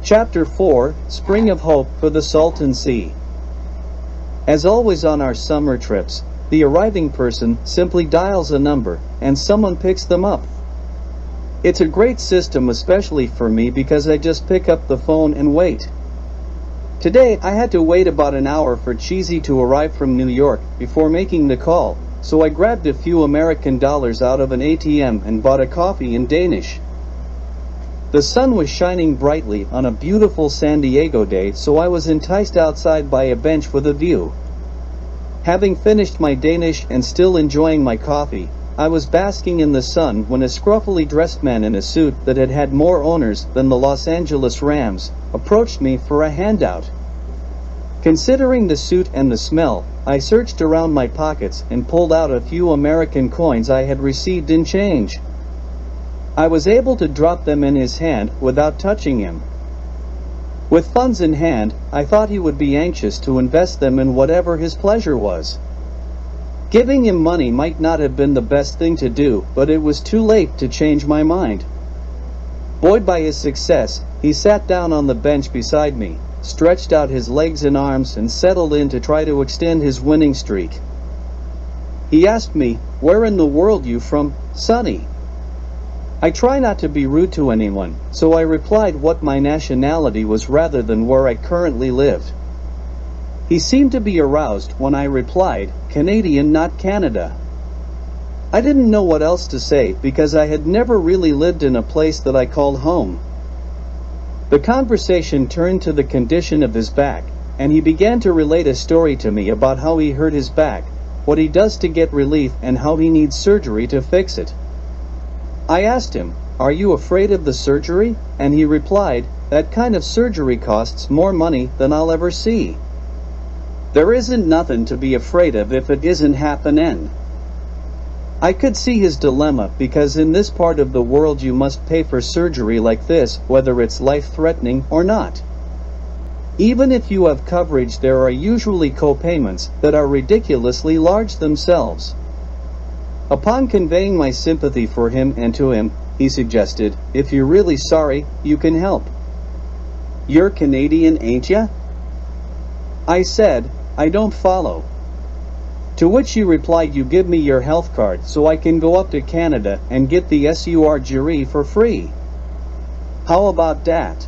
Chapter 4, Spring of Hope for the Salton Sea. As always on our summer trips, the arriving person simply dials a number, and someone picks them up. It's a great system, especially for me, because I just pick up the phone and wait. Today I had to wait about an hour for Cheesy to arrive from New York before making the call, so I grabbed a few American dollars out of an ATM and bought a coffee in Danish. The sun was shining brightly on a beautiful San Diego day, so I was enticed outside by a bench with a view. Having finished my Danish and still enjoying my coffee, I was basking in the sun when a scruffily dressed man in a suit that had had more owners than the Los Angeles Rams approached me for a handout. Considering the suit and the smell, I searched around my pockets and pulled out a few American coins I had received in change. I was able to drop them in his hand without touching him. With funds in hand, I thought he would be anxious to invest them in whatever his pleasure was. Giving him money might not have been the best thing to do, but it was too late to change my mind. Buoyed by his success, he sat down on the bench beside me, stretched out his legs and arms, and settled in to try to extend his winning streak. He asked me, "Where in the world you from, Sonny?" I try not to be rude to anyone, so I replied what my nationality was rather than where I currently lived. He seemed to be aroused when I replied, "Canadian, not Canada." I didn't know what else to say because I had never really lived in a place that I called home. The conversation turned to the condition of his back, and he began to relate a story to me about how he hurt his back, what he does to get relief, and how he needs surgery to fix it. I asked him, "Are you afraid of the surgery?" And he replied, "That kind of surgery costs more money than I'll ever see." There isn't nothing to be afraid of if it isn't happenin'. I could see his dilemma, because in this part of the world you must pay for surgery like this, whether it's life-threatening or not. Even if you have coverage, there are usually co-payments that are ridiculously large themselves. Upon conveying my sympathy for him and to him, he suggested, "If you're really sorry, you can help." "You're Canadian, ain't ya?" I said, "I don't follow." To which he replied, "You give me your health card so I can go up to Canada and get the surgery for free. How about that?"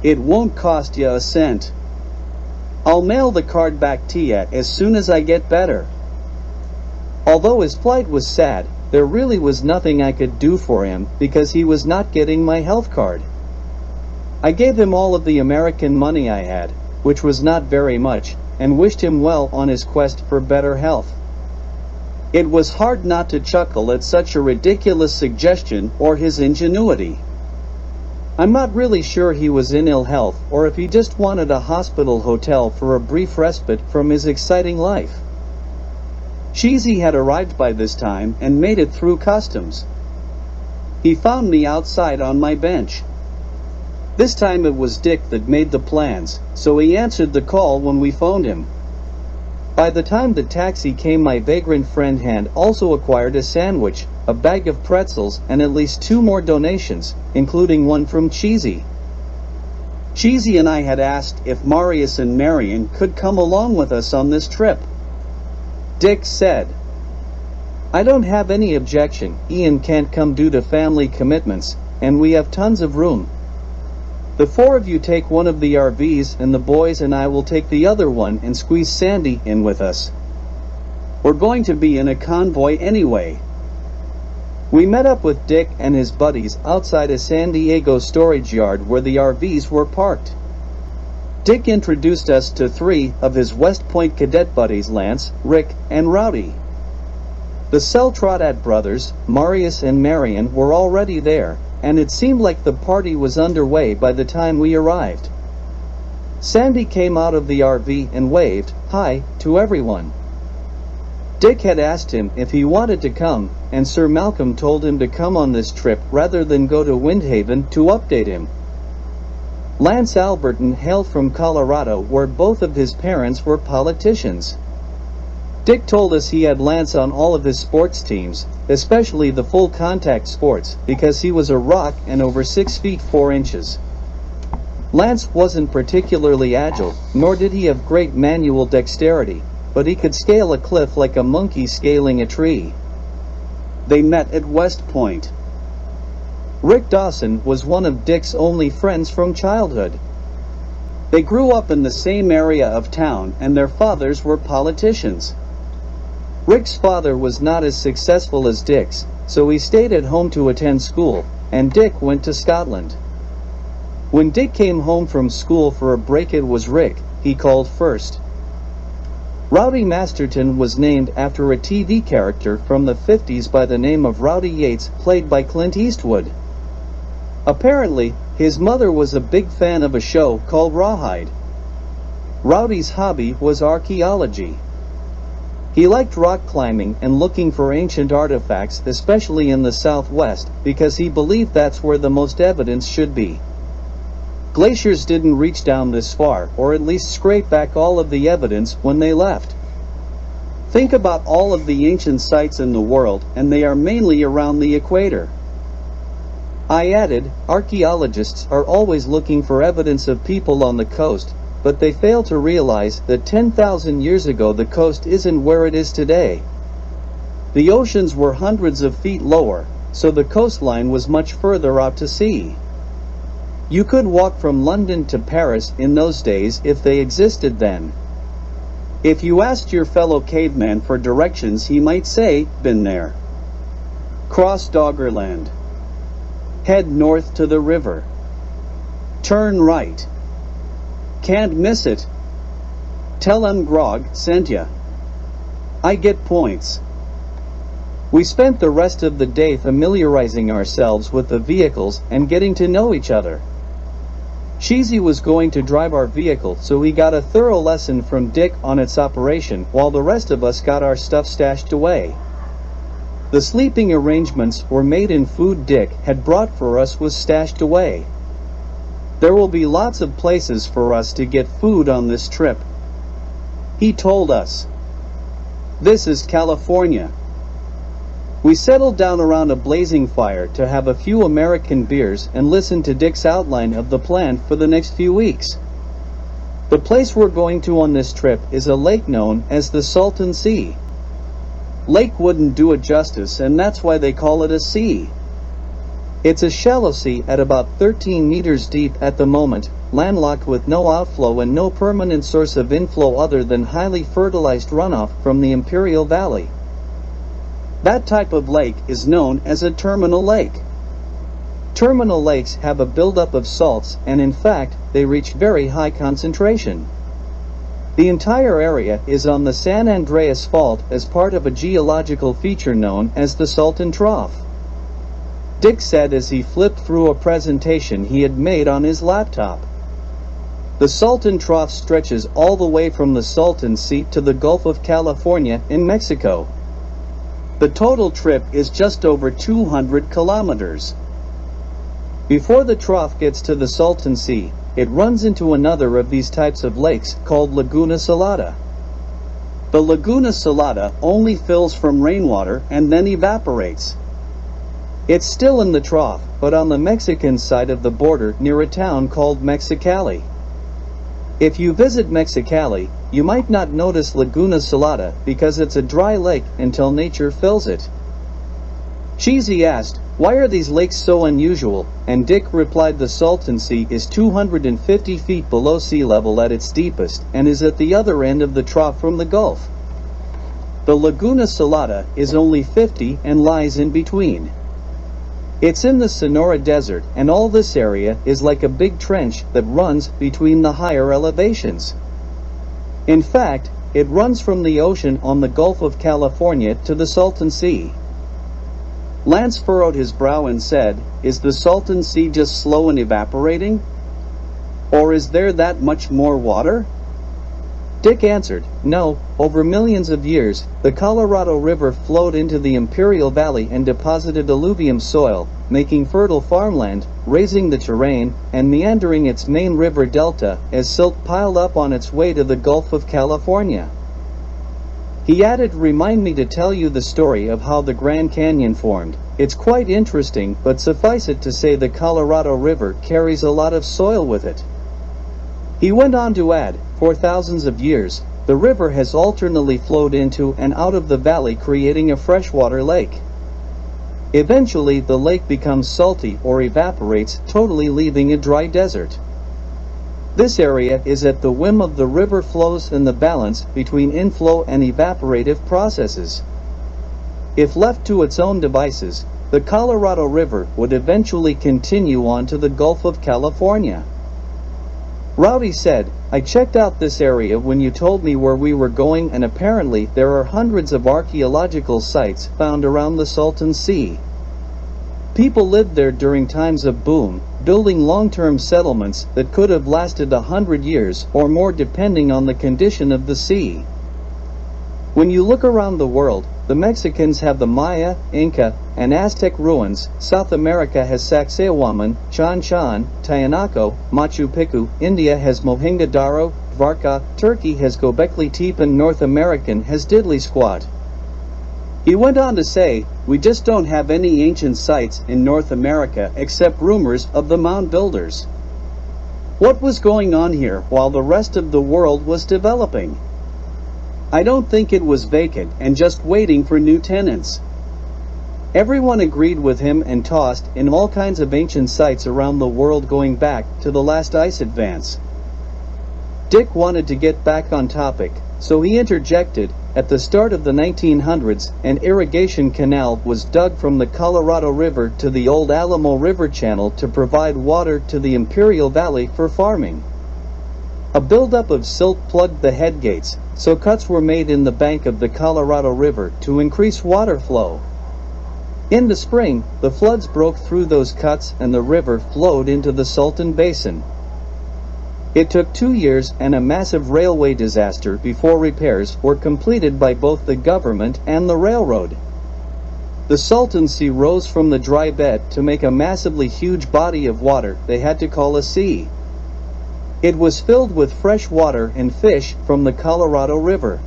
"It won't cost ya a cent. I'll mail the card back to ya as soon as I get better." Although his plight was sad, there really was nothing I could do for him because he was not getting my health card. I gave him all of the American money I had, which was not very much, and wished him well on his quest for better health. It was hard not to chuckle at such a ridiculous suggestion or his ingenuity. I'm not really sure he was in ill health or if he just wanted a hospital hotel for a brief respite from his exciting life. Cheesy had arrived by this time and made it through customs. He found me outside on my bench. This time it was Dick that made the plans, so he answered the call when we phoned him. By the time the taxi came, my vagrant friend had also acquired a sandwich, a bag of pretzels, and at least 2 more donations, including one from Cheesy. Cheesy and I had asked if Marius and Marion could come along with us on this trip. Dick said, "I don't have any objection. Ian can't come due to family commitments, and we have tons of room. The 4 of you take one of the RVs, and the boys and I will take the other one and squeeze Sandy in with us. We're going to be in a convoy anyway." We met up with Dick and his buddies outside a San Diego storage yard where the RVs were parked. Dick introduced us to 3 of his West Point cadet buddies, Lance, Rick, and Rowdy. The Seltrodat brothers, Marius and Marion, were already there, and it seemed like the party was underway by the time we arrived. Sandy came out of the RV and waved, "Hi," to everyone. Dick had asked him if he wanted to come, and Sir Malcolm told him to come on this trip rather than go to Windhaven to update him. Lance Alberton hailed from Colorado, where both of his parents were politicians. Dick told us he had Lance on all of his sports teams, especially the full contact sports, because he was a rock and over 6 feet 4 inches. Lance wasn't particularly agile, nor did he have great manual dexterity, but he could scale a cliff like a monkey scaling a tree. They met at West Point. Rick Dawson was one of Dick's only friends from childhood. They grew up in the same area of town, and their fathers were politicians. Rick's father was not as successful as Dick's, so he stayed at home to attend school, and Dick went to Scotland. When Dick came home from school for a break, it was Rick he called first. Rowdy Masterton was named after a TV character from the 50s by the name of Rowdy Yates, played by Clint Eastwood. Apparently, his mother was a big fan of a show called Rawhide. Rowdy's hobby was archaeology. He liked rock climbing and looking for ancient artifacts, especially in the Southwest, because he believed that's where the most evidence should be. Glaciers didn't reach down this far, or at least scrape back all of the evidence when they left. Think about all of the ancient sites in the world, and they are mainly around the equator. I added, archaeologists are always looking for evidence of people on the coast, but they fail to realize that 10,000 years ago the coast isn't where it is today. The oceans were hundreds of feet lower, so the coastline was much further out to sea. You could walk from London to Paris in those days if they existed then. If you asked your fellow caveman for directions, he might say, "Been there. Cross Doggerland. Head north to the river. Turn right. Can't miss it. Tell 'em Grog sent ya." I get points. We spent the rest of the day familiarizing ourselves with the vehicles and getting to know each other. Cheesy was going to drive our vehicle, so he got a thorough lesson from Dick on its operation, while the rest of us got our stuff stashed away. The sleeping arrangements were made in food Dick had brought for us was stashed away. There will be lots of places for us to get food on this trip, he told us. This is California. We settled down around a blazing fire to have a few American beers and listen to Dick's outline of the plan for the next few weeks. The place we're going to on this trip is a lake known as the Salton Sea. Lake wouldn't do it justice, and that's why they call it a sea. It's a shallow sea at about 13 meters deep at the moment, landlocked with no outflow and no permanent source of inflow other than highly fertilized runoff from the Imperial Valley. That type of lake is known as a terminal lake. Terminal lakes have a buildup of salts, and in fact, they reach very high concentration. The entire area is on the San Andreas Fault as part of a geological feature known as the Salton Trough. Dick said as he flipped through a presentation he had made on his laptop. The Salton Trough stretches all the way from the Salton Sea to the Gulf of California in Mexico. The total trip is just over 200 kilometers. Before the trough gets to the Salton Sea, it runs into another of these types of lakes called Laguna Salada. The Laguna Salada only fills from rainwater and then evaporates. It's still in the trough, but on the Mexican side of the border near a town called Mexicali. If you visit Mexicali, you might not notice Laguna Salada because it's a dry lake until nature fills it. Cheesy asked, "Why are these lakes so unusual?" And Dick replied, "The Salton Sea is 250 feet below sea level at its deepest and is at the other end of the trough from the Gulf. The Laguna Salada is only 50 and lies in between. It's in the Sonora Desert, and all this area is like a big trench that runs between the higher elevations. In fact, it runs from the ocean on the Gulf of California to the Salton Sea." Lance furrowed his brow and said, "Is the Salton Sea just slow in evaporating? Or is there that much more water?" Dick answered, "No, over millions of years, the Colorado River flowed into the Imperial Valley and deposited alluvium soil, making fertile farmland, raising the terrain, and meandering its main river delta as silt piled up on its way to the Gulf of California." He added, "Remind me to tell you the story of how the Grand Canyon formed. It's quite interesting, but suffice it to say the Colorado River carries a lot of soil with it." He went on to add, for thousands of years, the river has alternately flowed into and out of the valley, creating a freshwater lake. Eventually, the lake becomes salty or evaporates, totally leaving a dry desert. This area is at the whim of the river flows and the balance between inflow and evaporative processes. If left to its own devices, the Colorado River would eventually continue on to the Gulf of California. Rowdy said, I checked out this area when you told me where we were going, and apparently there are hundreds of archaeological sites found around the Salton Sea. People lived there during times of boom, building long-term settlements that could have lasted 100 years or more depending on the condition of the sea. When you look around the world, the Mexicans have the Maya, Inca, and Aztec ruins. South America has Sacsayhuaman, Chan Chan, Tiwanaku, Machu Picchu. India has Mohenjo-Daro, Dwarka. Turkey has Göbekli Tepe, and North American has Diddley Squat. He went on to say, we just don't have any ancient sites in North America except rumors of the mound builders. What was going on here while the rest of the world was developing? I don't think it was vacant and just waiting for new tenants. Everyone agreed with him and tossed in all kinds of ancient sites around the world going back to the last ice advance. Dick wanted to get back on topic, so he interjected, at the start of the 1900s, an irrigation canal was dug from the Colorado River to the old Alamo River channel to provide water to the Imperial Valley for farming. A buildup of silt plugged the headgates, so cuts were made in the bank of the Colorado River to increase water flow. In the spring, the floods broke through those cuts and the river flowed into the Salton Basin. It took 2 years and a massive railway disaster before repairs were completed by both the government and the railroad. The Salton Sea rose from the dry bed to make a massively huge body of water they had to call a sea. It was filled with fresh water and fish from the Colorado River.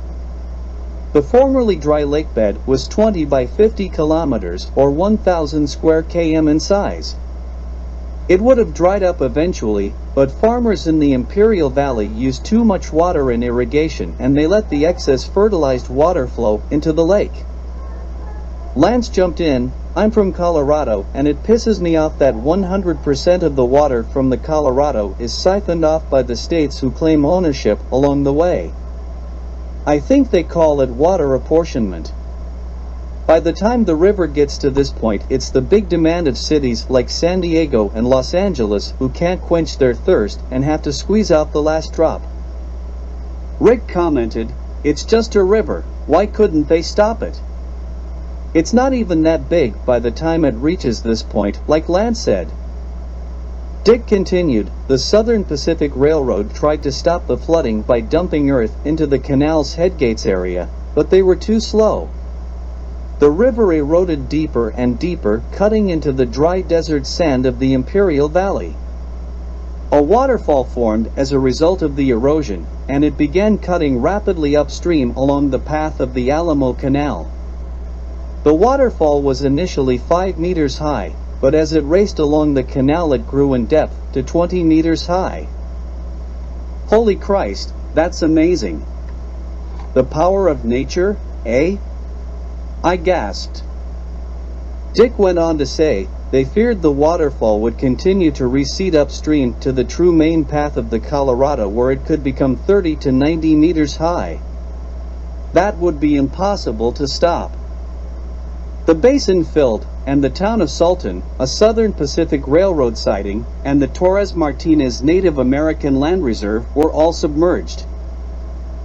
The formerly dry lake bed was 20 by 50 kilometers or 1,000 square km in size. It would have dried up eventually, but farmers in the Imperial Valley used too much water in irrigation and they let the excess fertilized water flow into the lake. Lance jumped in, I'm from Colorado and it pisses me off that 100% of the water from the Colorado is siphoned off by the states who claim ownership along the way. I think they call it water apportionment. By the time the river gets to this point, it's the big demand of cities like San Diego and Los Angeles who can't quench their thirst and have to squeeze out the last drop. Rick commented, it's just a river, why couldn't they stop it? It's not even that big by the time it reaches this point, like Lance said. Dick continued, the Southern Pacific Railroad tried to stop the flooding by dumping earth into the canal's headgates area, but they were too slow. The river eroded deeper and deeper, cutting into the dry desert sand of the Imperial Valley. A waterfall formed as a result of the erosion, and it began cutting rapidly upstream along the path of the Alamo Canal. The waterfall was initially 5 meters high, but as it raced along the canal it grew in depth to 20 meters high. Holy Christ, that's amazing. The power of nature, eh? I gasped. Dick went on to say, they feared the waterfall would continue to recede upstream to the true main path of the Colorado where it could become 30 to 90 meters high. That would be impossible to stop. The basin filled, and the town of Salton, a Southern Pacific Railroad siding, and the Torres Martinez Native American Land Reserve were all submerged.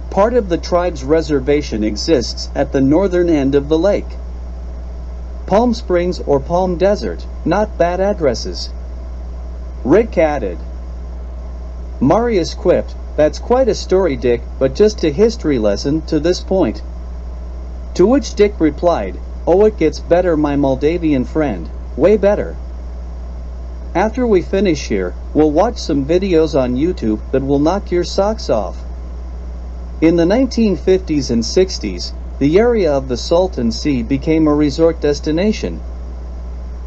Part of the tribe's reservation exists at the northern end of the lake. Palm Springs or Palm Desert, not bad addresses. Rick added. Marius quipped, that's quite a story, Dick, but just a history lesson to this point. To which Dick replied, oh, it gets better, my Moldavian friend, way better. After we finish here, we'll watch some videos on YouTube that will knock your socks off. In the 1950s and 60s, the area of the Salton Sea became a resort destination.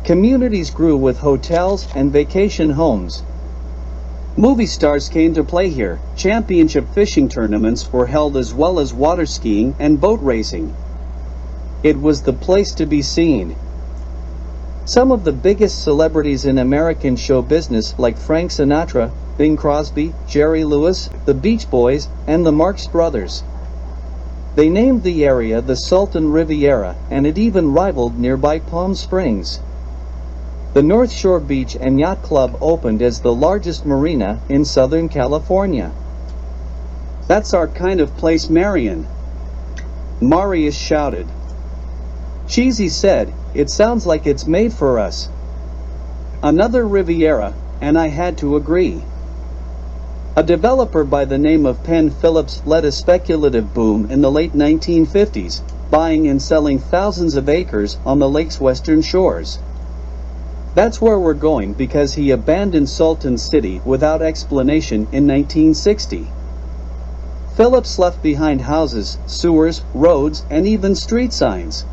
Communities grew with hotels and vacation homes. Movie stars came to play here. Championship fishing tournaments were held as well as water skiing and boat racing. It was the place to be seen. Some of the biggest celebrities in American show business, like Frank Sinatra, Bing Crosby, Jerry Lewis, the Beach Boys, and the Marx Brothers. They named the area the Sultan Riviera, and it even rivaled nearby Palm Springs. The North Shore Beach and Yacht Club opened as the largest marina in Southern California. "That's our kind of place, Marion," Marius shouted. Cheesy said, "It sounds like it's made for us." Another Riviera, and I had to agree. A developer by the name of Penn Phillips led a speculative boom in the late 1950s, buying and selling thousands of acres on the lake's western shores. That's where we're going because he abandoned Sultan City without explanation in 1960. Phillips left behind houses, sewers, roads, and even street signs.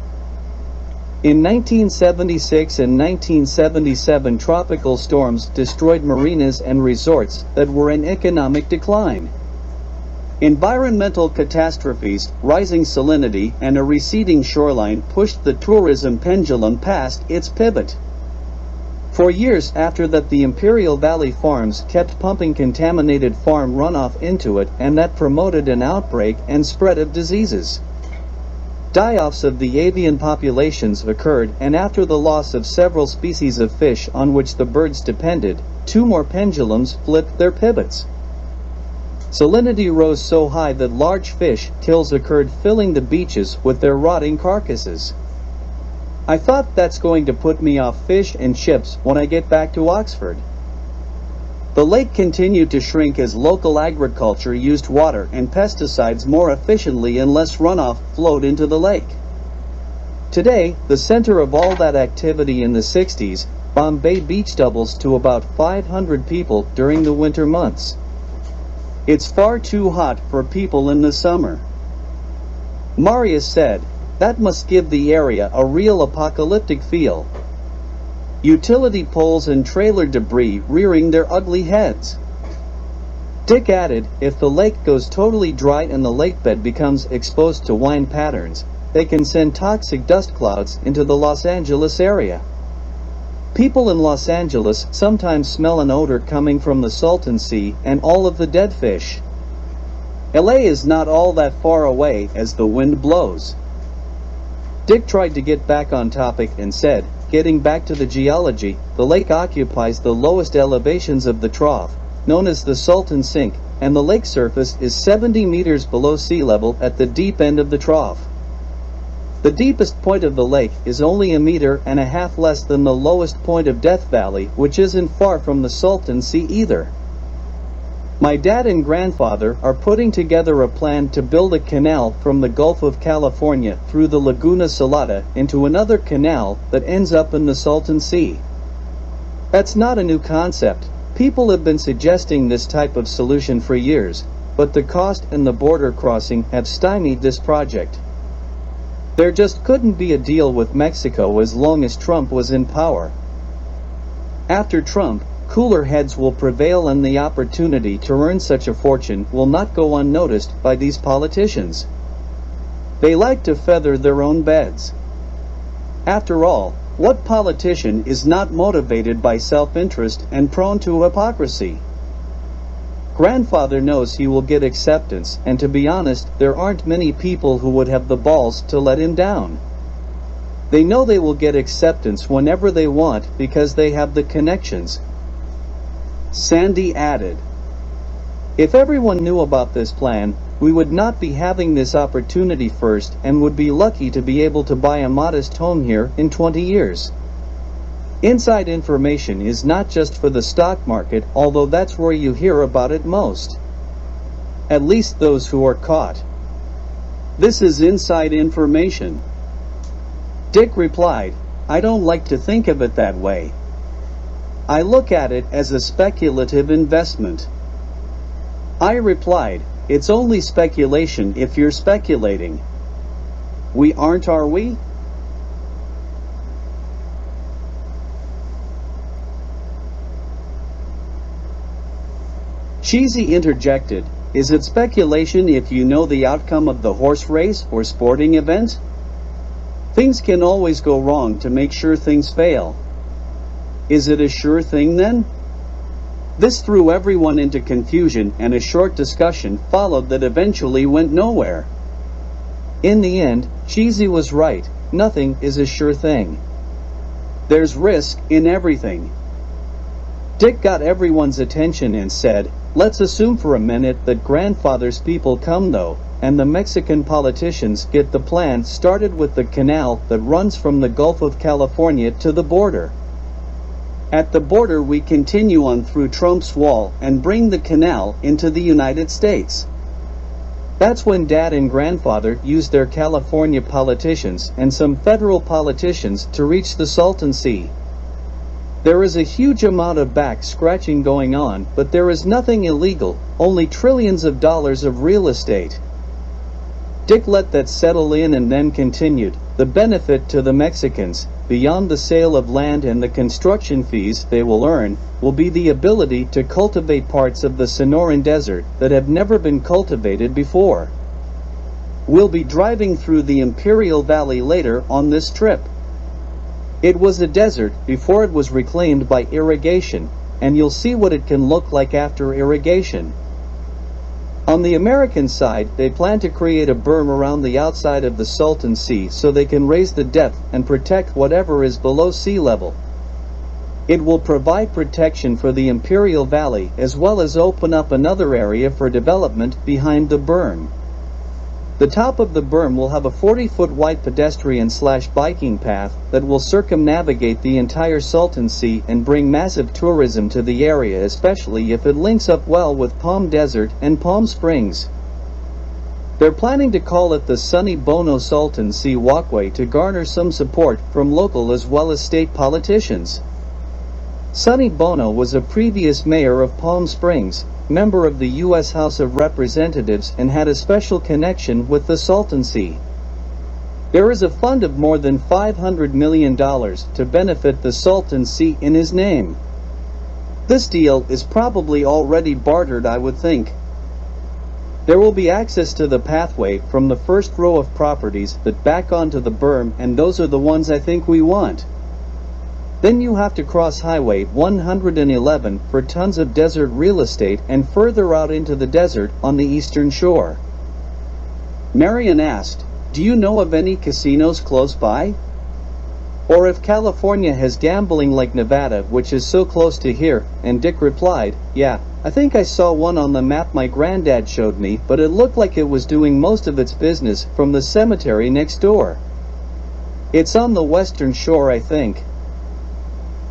In 1976 and 1977, tropical storms destroyed marinas and resorts that were in economic decline. Environmental catastrophes, rising salinity, and a receding shoreline pushed the tourism pendulum past its pivot. For years after that, the Imperial Valley farms kept pumping contaminated farm runoff into it, and that promoted an outbreak and spread of diseases. Die-offs of the avian populations occurred, and after the loss of several species of fish on which the birds depended, 2 more pendulums flipped their pivots. Salinity rose so high that large fish kills occurred, filling the beaches with their rotting carcasses. I thought that's going to put me off fish and chips when I get back to Oxford. The lake continued to shrink as local agriculture used water and pesticides more efficiently and less runoff flowed into the lake. Today, the center of all that activity in the 60s, Bombay Beach doubles to about 500 people during the winter months. It's far too hot for people in the summer. Marius said, "That must give the area a real apocalyptic feel. Utility poles and trailer debris rearing their ugly heads." Dick added, "If the lake goes totally dry and the lakebed becomes exposed to wind patterns, they can send toxic dust clouds into the Los Angeles area. People in Los Angeles sometimes smell an odor coming from the Salton Sea and all of the dead fish. LA is not all that far away as the wind blows." Dick tried to get back on topic and said, "Getting back to the geology, the lake occupies the lowest elevations of the trough, known as the Salton Sink, and the lake surface is 70 meters below sea level at the deep end of the trough. The deepest point of the lake is only 1.5 meters less than the lowest point of Death Valley, which isn't far from the Salton Sea either. My dad and grandfather are putting together a plan to build a canal from the Gulf of California through the Laguna Salada into another canal that ends up in the Salton Sea. That's not a new concept. People have been suggesting this type of solution for years, but the cost and the border crossing have stymied this project. There just couldn't be a deal with Mexico as long as Trump was in power. After Trump, cooler heads will prevail and the opportunity to earn such a fortune will not go unnoticed by these politicians. They like to feather their own beds. After all, what politician is not motivated by self-interest and prone to hypocrisy? Grandfather knows he will get acceptance, and to be honest, there aren't many people who would have the balls to let him down. They know they will get acceptance whenever they want because they have the connections." Sandy added, "If everyone knew about this plan, we would not be having this opportunity first and would be lucky to be able to buy a modest home here in 20 years. Inside information is not just for the stock market, although that's where you hear about it most. At least those who are caught. This is inside information." Dick replied, "I don't like to think of it that way. I look at it as a speculative investment." I replied, "It's only speculation if you're speculating. We aren't, are we?" Cheesy interjected, "Is it speculation if you know the outcome of the horse race or sporting event? Things can always go wrong to make sure things fail." "Is it a sure thing then?" This threw everyone into confusion, and a short discussion followed that eventually went nowhere. In the end, Cheesy was right, nothing is a sure thing. There's risk in everything. Dick got everyone's attention and said, "Let's assume for a minute that grandfather's people come though, and the Mexican politicians get the plan started with the canal that runs from the Gulf of California to the border. At the border we continue on through Trump's wall and bring the canal into the United States." That's when Dad and Grandfather used their California politicians and some federal politicians to reach the Salton Sea. There is a huge amount of back scratching going on, but there is nothing illegal, only trillions of dollars of real estate. Dick let that settle in and then continued, "The benefit to the Mexicans, beyond the sale of land and the construction fees they will earn, will be the ability to cultivate parts of the Sonoran Desert that have never been cultivated before. We'll be driving through the Imperial Valley later on this trip. It was a desert before it was reclaimed by irrigation, and you'll see what it can look like after irrigation." On the American side, they plan to create a berm around the outside of the Salton Sea so they can raise the depth and protect whatever is below sea level. It will provide protection for the Imperial Valley as well as open up another area for development behind the berm. The top of the berm will have a 40-foot wide pedestrian/biking path that will circumnavigate the entire Salton Sea and bring massive tourism to the area, especially if it links up well with Palm Desert and Palm Springs. They're planning to call it the Sonny Bono Salton Sea Walkway to garner some support from local as well as state politicians. Sonny Bono was a previous mayor of Palm Springs, member of the U.S. House of Representatives, and had a special connection with the Salton Sea. There is a fund of more than $500 million to benefit the Salton Sea in his name. This deal is probably already bartered, I would think. There will be access to the pathway from the first row of properties that back onto the berm, and those are the ones I think we want. Then you have to cross Highway 111 for tons of desert real estate and further out into the desert on the eastern shore." Marion asked, "Do you know of any casinos close by? Or if California has gambling like Nevada, which is so close to here?" And Dick replied, "Yeah, I think I saw one on the map my granddad showed me, but it looked like it was doing most of its business from the cemetery next door. It's on the western shore, I think."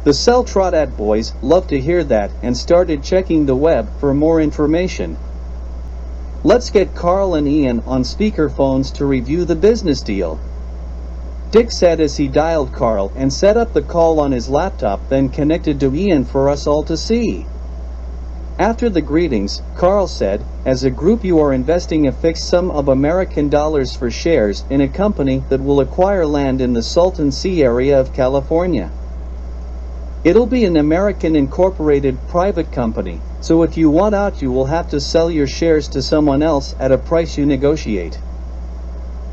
The Cell-Trodat boys loved to hear that and started checking the web for more information. "Let's get Carl and Ian on speakerphones to review the business deal," Dick said as he dialed Carl and set up the call on his laptop, then connected to Ian for us all to see. After the greetings, Carl said, "As a group you are investing a fixed sum of American dollars for shares in a company that will acquire land in the Salton Sea area of California. It'll be an American incorporated private company, so if you want out you will have to sell your shares to someone else at a price you negotiate."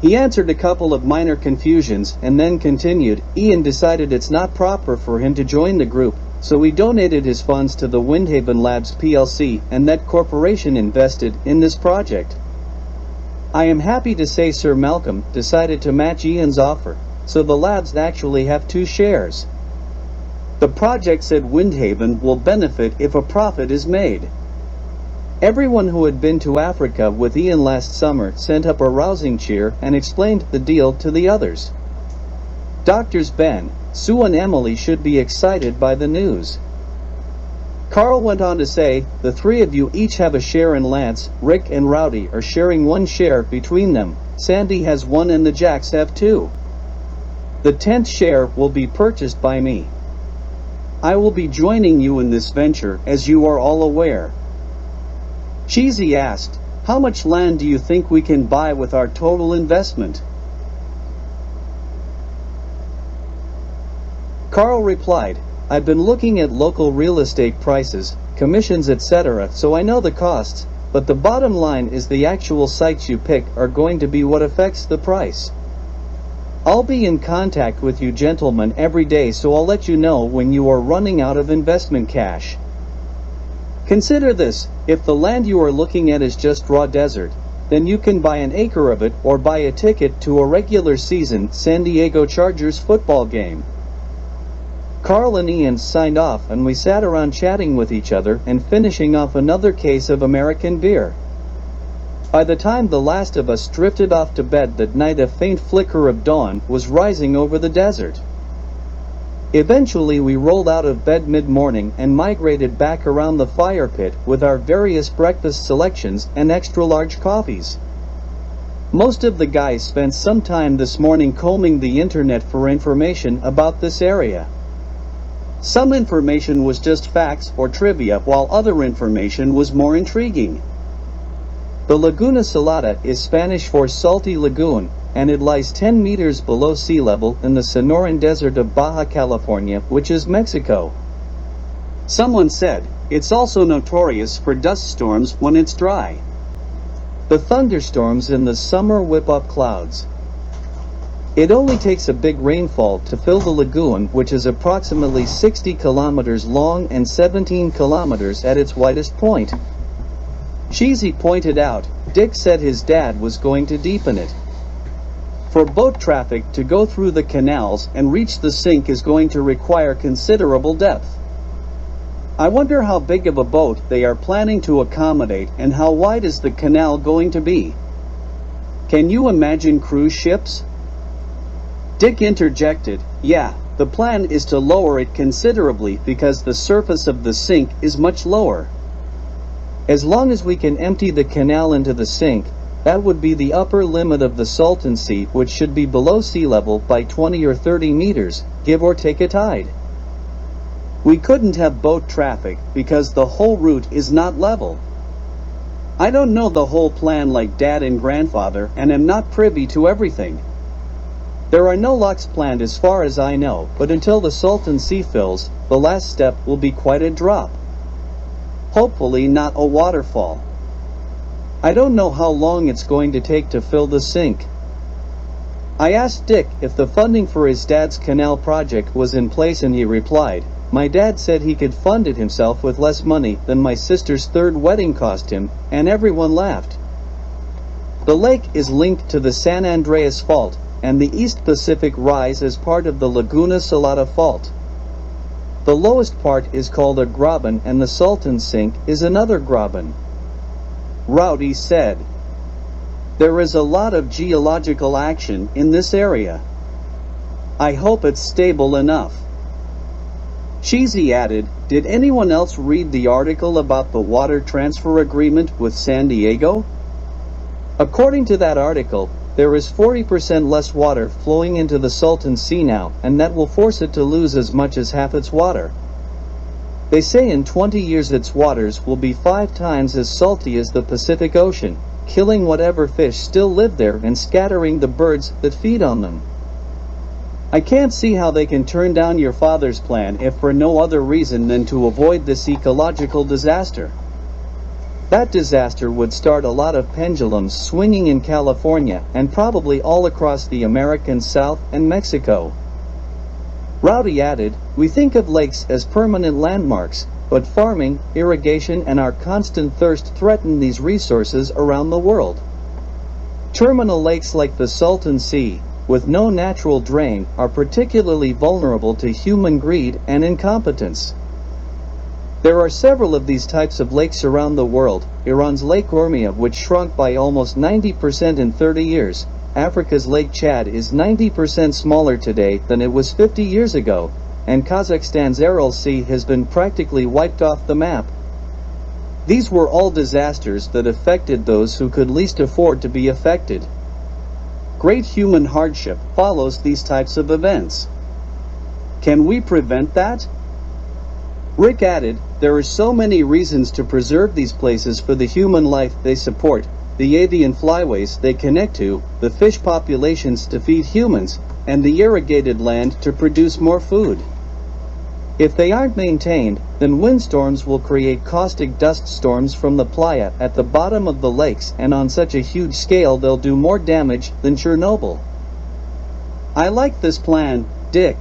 He answered a couple of minor confusions and then continued, "Ian decided it's not proper for him to join the group, so he donated his funds to the Windhaven Labs PLC, and that corporation invested in this project. I am happy to say Sir Malcolm decided to match Ian's offer, so the labs actually have 2 shares. The projects at Windhaven will benefit if a profit is made." Everyone who had been to Africa with Ian last summer sent up a rousing cheer and explained the deal to the others. Doctors Ben, Sue and Emily should be excited by the news. Carl went on to say, "The 3 of you each have a share in Lance, Rick and Rowdy are sharing 1 share between them, Sandy has 1 and the Jacks have 2. The 10th share will be purchased by me. I will be joining you in this venture, as you are all aware." Cheesy asked, "How much land do you think we can buy with our total investment?" Carl replied, I've been looking at local real estate prices, commissions etc., so I know the costs, but the bottom line is the actual sites you pick are going to be what affects the price. I'll be in contact with you gentlemen every day, so I'll let you know when you are running out of investment cash. Consider this, if the land you are looking at is just raw desert, then you can buy an acre of it or buy a ticket to a regular season San Diego Chargers football game. Carl and Ian signed off and we sat around chatting with each other and finishing off another case of American beer. By the time the last of us drifted off to bed that night, a faint flicker of dawn was rising over the desert. Eventually we rolled out of bed mid-morning and migrated back around the fire pit with our various breakfast selections and extra-large coffees. Most of the guys spent some time this morning combing the internet for information about this area. Some information was just facts or trivia, while other information was more intriguing. The Laguna Salada is Spanish for salty lagoon, and it lies 10 meters below sea level in the Sonoran Desert of Baja California, which is Mexico. Someone said, it's also notorious for dust storms when it's dry. The thunderstorms in the summer whip up clouds. It only takes a big rainfall to fill the lagoon, which is approximately 60 kilometers long and 17 kilometers at its widest point. Cheesy pointed out, Dick said his dad was going to deepen it. For boat traffic to go through the canals and reach the sink is going to require considerable depth. I wonder how big of a boat they are planning to accommodate and how wide is the canal going to be. Can you imagine cruise ships? Dick interjected, yeah, the plan is to lower it considerably because the surface of the sink is much lower. As long as we can empty the canal into the sink, that would be the upper limit of the Salton Sea, which should be below sea level by 20 or 30 meters, give or take a tide. We couldn't have boat traffic because the whole route is not level. I don't know the whole plan like Dad and Grandfather and am not privy to everything. There are no locks planned as far as I know, but until the Salton Sea fills, the last step will be quite a drop. Hopefully not a waterfall. I don't know how long it's going to take to fill the sink. I asked Dick if the funding for his dad's canal project was in place and he replied, my dad said he could fund it himself with less money than my sister's third wedding cost him, and everyone laughed. The lake is linked to the San Andreas Fault and the East Pacific Rise as part of the Laguna Salada Fault. The lowest part is called a graben and the Salton Sink is another graben. Rowdy said, there is a lot of geological action in this area. I hope it's stable enough. Cheesy added, did anyone else read the article about the water transfer agreement with San Diego? According to that article, there is 40% less water flowing into the Salton Sea now, and that will force it to lose as much as half its water. They say in 20 years its waters will be 5 times as salty as the Pacific Ocean, killing whatever fish still live there and scattering the birds that feed on them. I can't see how they can turn down your father's plan if for no other reason than to avoid this ecological disaster. That disaster would start a lot of pendulums swinging in California and probably all across the American South and Mexico. Rowdy added, we think of lakes as permanent landmarks, but farming, irrigation and our constant thirst threaten these resources around the world. Terminal lakes like the Salton Sea, with no natural drain, are particularly vulnerable to human greed and incompetence. There are several of these types of lakes around the world. Iran's Lake Urmia, which shrunk by almost 90% in 30 years. Africa's Lake Chad is 90% smaller today than it was 50 years ago, and Kazakhstan's Aral Sea has been practically wiped off the map. These were all disasters that affected those who could least afford to be affected. Great human hardship follows these types of events. Can we prevent that? Rick added, there are so many reasons to preserve these places for the human life they support, the avian flyways they connect to, the fish populations to feed humans, and the irrigated land to produce more food. If they aren't maintained, then windstorms will create caustic dust storms from the playa at the bottom of the lakes, and on such a huge scale they'll do more damage than Chernobyl. I like this plan, Dick.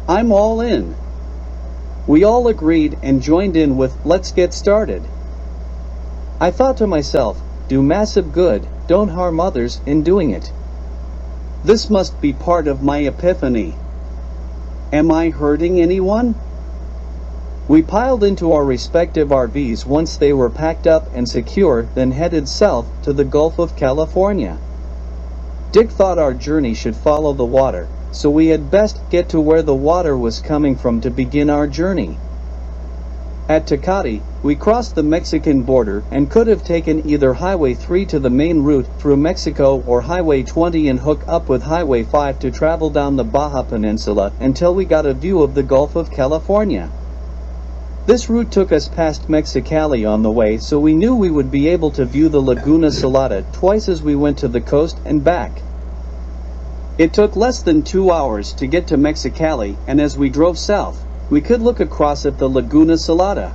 I'm all in. We all agreed and joined in with, let's get started. I thought to myself, do massive good, don't harm others in doing it. This must be part of my epiphany. Am I hurting anyone? We piled into our respective RVs once they were packed up and secure, then headed south to the Gulf of California. Dick thought our journey should follow the water, so we had best get to where the water was coming from to begin our journey. At Tecate, we crossed the Mexican border and could have taken either Highway 3 to the main route through Mexico or Highway 20 and hook up with Highway 5 to travel down the Baja Peninsula until we got a view of the Gulf of California. This route took us past Mexicali on the way, so we knew we would be able to view the Laguna Salada twice as we went to the coast and back. It took less than 2 hours to get to Mexicali, and as we drove south, we could look across at the Laguna Salada.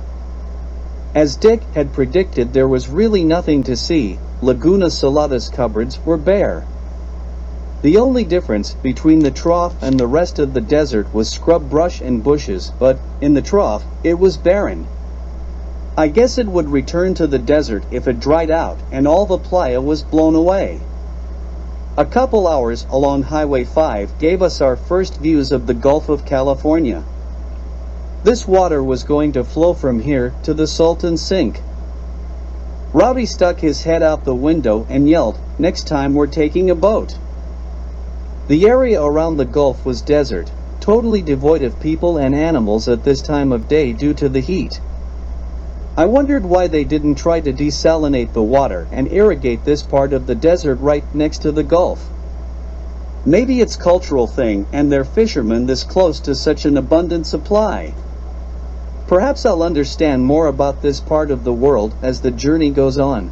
As Dick had predicted, there was really nothing to see. Laguna Salada's cupboards were bare. The only difference between the trough and the rest of the desert was scrub brush and bushes, but, in the trough, it was barren. I guess it would return to the desert if it dried out and all the playa was blown away. A couple hours along Highway 5 gave us our first views of the Gulf of California. This water was going to flow from here to the Salton Sink. Rowdy stuck his head out the window and yelled, "Next time we're taking a boat." The area around the Gulf was desert, totally devoid of people and animals at this time of day due to the heat. I wondered why they didn't try to desalinate the water and irrigate this part of the desert right next to the Gulf. Maybe it's a cultural thing and they're fishermen this close to such an abundant supply. Perhaps I'll understand more about this part of the world as the journey goes on.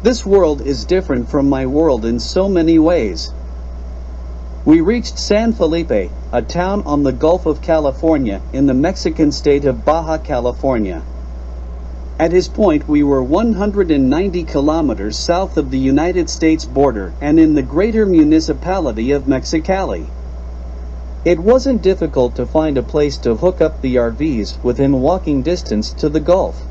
This world is different from my world in so many ways. We reached San Felipe, a town on the Gulf of California in the Mexican state of Baja California. At his point, we were 190 kilometers south of the United States border and in the greater municipality of Mexicali. It wasn't difficult to find a place to hook up the RVs within walking distance to the Gulf.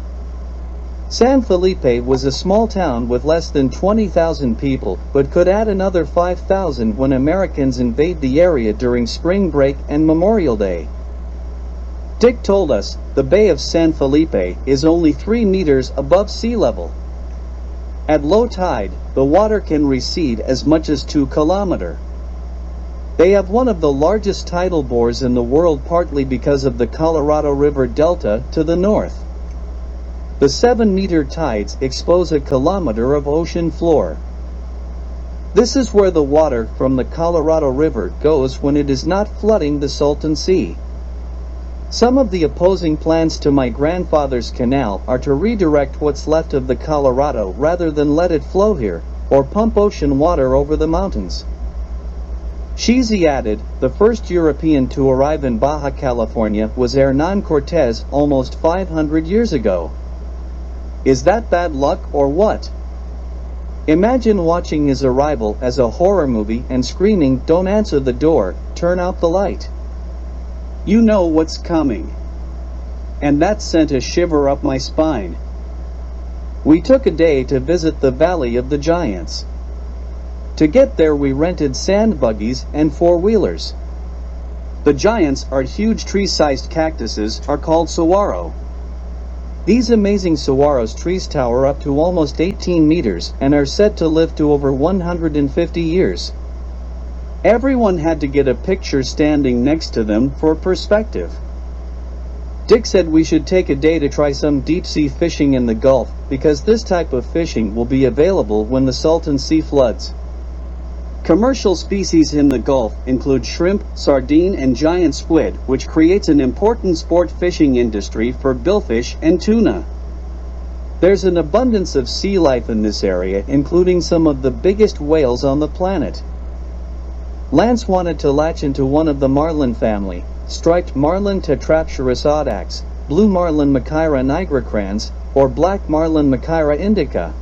San Felipe was a small town with less than 20,000 people, but could add another 5,000 when Americans invade the area during spring break and Memorial Day. Dick told us the Bay of San Felipe is only 3 meters above sea level. At low tide, the water can recede as much as 2 kilometers. They have one of the largest tidal bores in the world, partly because of the Colorado River Delta to the north. The 7-meter tides expose a kilometer of ocean floor. This is where the water from the Colorado River goes when it is not flooding the Salton Sea. Some of the opposing plans to my grandfather's canal are to redirect what's left of the Colorado rather than let it flow here, or pump ocean water over the mountains. Sheezy added, the first European to arrive in Baja California was Hernán Cortés almost 500 years ago. Is that bad luck or what? Imagine watching his arrival as a horror movie and screaming, "Don't answer the door, turn out the light." You know what's coming. And that sent a shiver up my spine. We took a day to visit the Valley of the Giants. To get there we rented sand buggies and four-wheelers. The giants are huge tree-sized cactuses are called saguaro. These amazing saguaros trees tower up to almost 18 meters and are said to live to over 150 years. Everyone had to get a picture standing next to them for perspective. Dick said we should take a day to try some deep-sea fishing in the Gulf because this type of fishing will be available when the Salton Sea floods. Commercial species in the Gulf include shrimp, sardine, and giant squid, which creates an important sport fishing industry for billfish and tuna. There's an abundance of sea life in this area, including some of the biggest whales on the planet. Lance wanted to latch into one of the marlin family, striped marlin Tetrapterus audax, blue marlin Machaira nigricrans, or black marlin Machaira indica.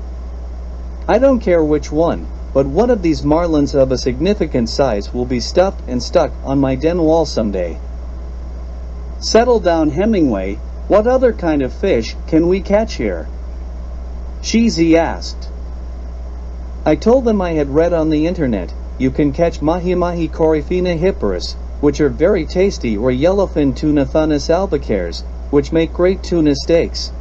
I don't care which one, but one of these marlins of a significant size will be stuffed and stuck on my den wall someday. Settle down, Hemingway. What other kind of fish can we catch here? Cheesy asked. I told them I had read on the internet, you can catch mahi-mahi coryphena hipparus, which are very tasty, or yellowfin tuna Thanis albicars, which make great tuna steaks.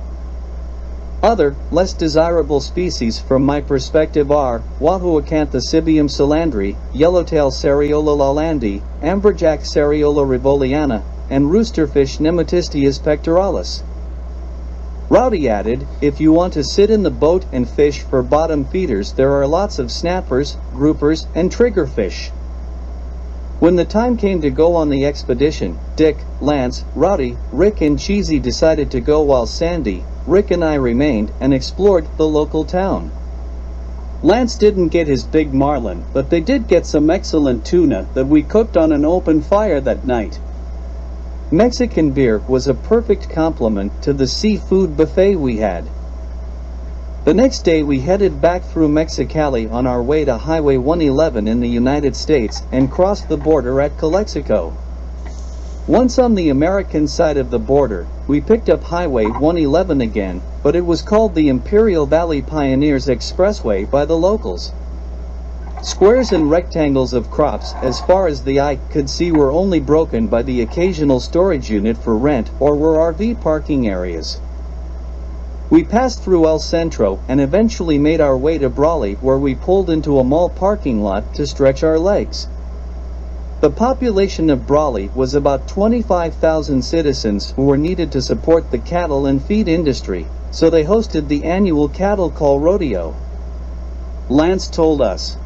Other, less desirable species from my perspective are wahoo acanthosibium salandri, yellowtail Seriola lalandi, amberjack Seriola rivoliana, and roosterfish Nematistias pectoralis. Rowdy added, if you want to sit in the boat and fish for bottom feeders, there are lots of snappers, groupers, and triggerfish. When the time came to go on the expedition, Dick, Lance, Rowdy, Rick and Cheesy decided to go while Sandy, Rick and I remained and explored the local town. Lance didn't get his big marlin, but they did get some excellent tuna that we cooked on an open fire that night. Mexican beer was a perfect complement to the seafood buffet we had. The next day we headed back through Mexicali on our way to Highway 111 in the United States and crossed the border at Calexico. Once on the American side of the border, we picked up Highway 111 again, but it was called the Imperial Valley Pioneers Expressway by the locals. Squares and rectangles of crops as far as the eye could see were only broken by the occasional storage unit for rent or were RV parking areas. We passed through El Centro and eventually made our way to Brawley, where we pulled into a mall parking lot to stretch our legs. The population of Brawley was about 25,000 citizens who were needed to support the cattle and feed industry, so they hosted the annual cattle call rodeo. Lance told us.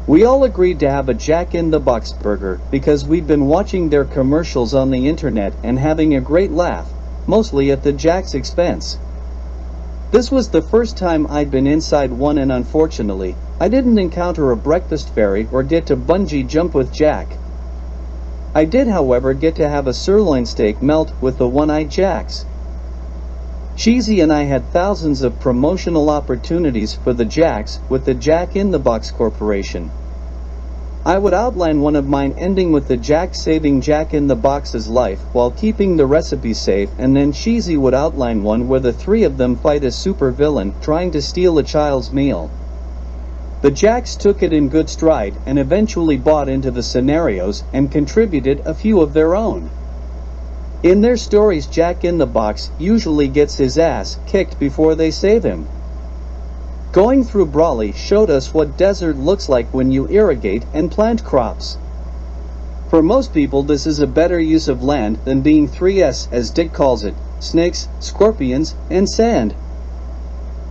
We all agreed to have a Jack-in-the-Box burger because we'd been watching their commercials on the internet and having a great laugh, mostly at the Jack's expense. This was the first time I'd been inside one, and unfortunately, I didn't encounter a breakfast fairy or get to bungee jump with Jack. I did, however, get to have a sirloin steak melt with the one-eyed Jacks. Cheesy and I had thousands of promotional opportunities for the Jacks with the Jack-in-the-Box Corporation. I would outline one of mine ending with the Jack saving Jack-in-the-Box's life while keeping the recipe safe, and then Cheesy would outline one where the three of them fight a supervillain trying to steal a child's meal. The Jacks took it in good stride and eventually bought into the scenarios and contributed a few of their own. In their stories, Jack-in-the-Box usually gets his ass kicked before they save him. Going through Brawley showed us what desert looks like when you irrigate and plant crops. For most people, this is a better use of land than being 3S, as Dick calls it, snakes, scorpions, and sand.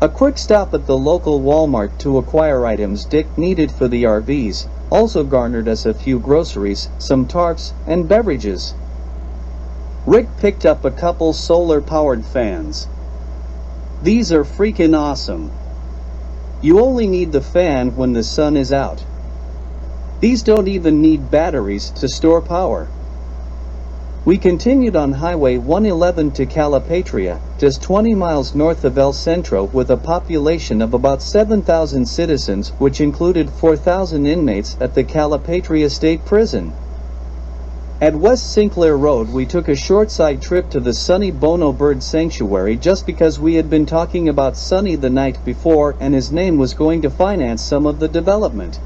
A quick stop at the local Walmart to acquire items Dick needed for the RVs also garnered us a few groceries, some tarps, and beverages. Rick picked up a couple solar-powered fans. These are freaking awesome. You only need the fan when the sun is out. These don't even need batteries to store power. We continued on Highway 111 to Calipatria, just 20 miles north of El Centro, with a population of about 7,000 citizens, which included 4,000 inmates at the Calipatria State Prison. At West Sinclair Road, we took a short side trip to the Sonny Bono Bird Sanctuary just because we had been talking about Sonny the night before and his name was going to finance some of the development.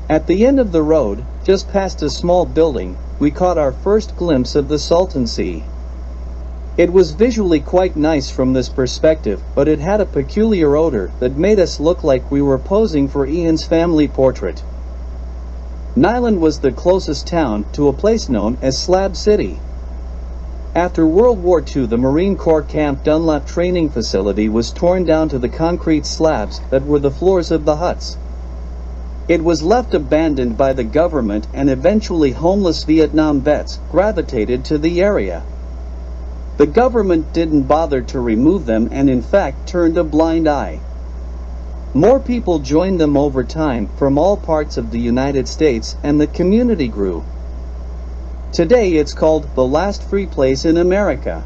At the end of the road, just past a small building, we caught our first glimpse of the Salton Sea. It was visually quite nice from this perspective, but it had a peculiar odor that made us look like we were posing for Ian's family portrait. Nyland was the closest town to a place known as Slab City. After World War II, the Marine Corps Camp Dunlap training facility was torn down to the concrete slabs that were the floors of the huts. It was left abandoned by the government, and eventually homeless Vietnam vets gravitated to the area. The government didn't bother to remove them and in fact turned a blind eye. More people joined them over time from all parts of the United States, and the community grew. Today it's called the last free place in America.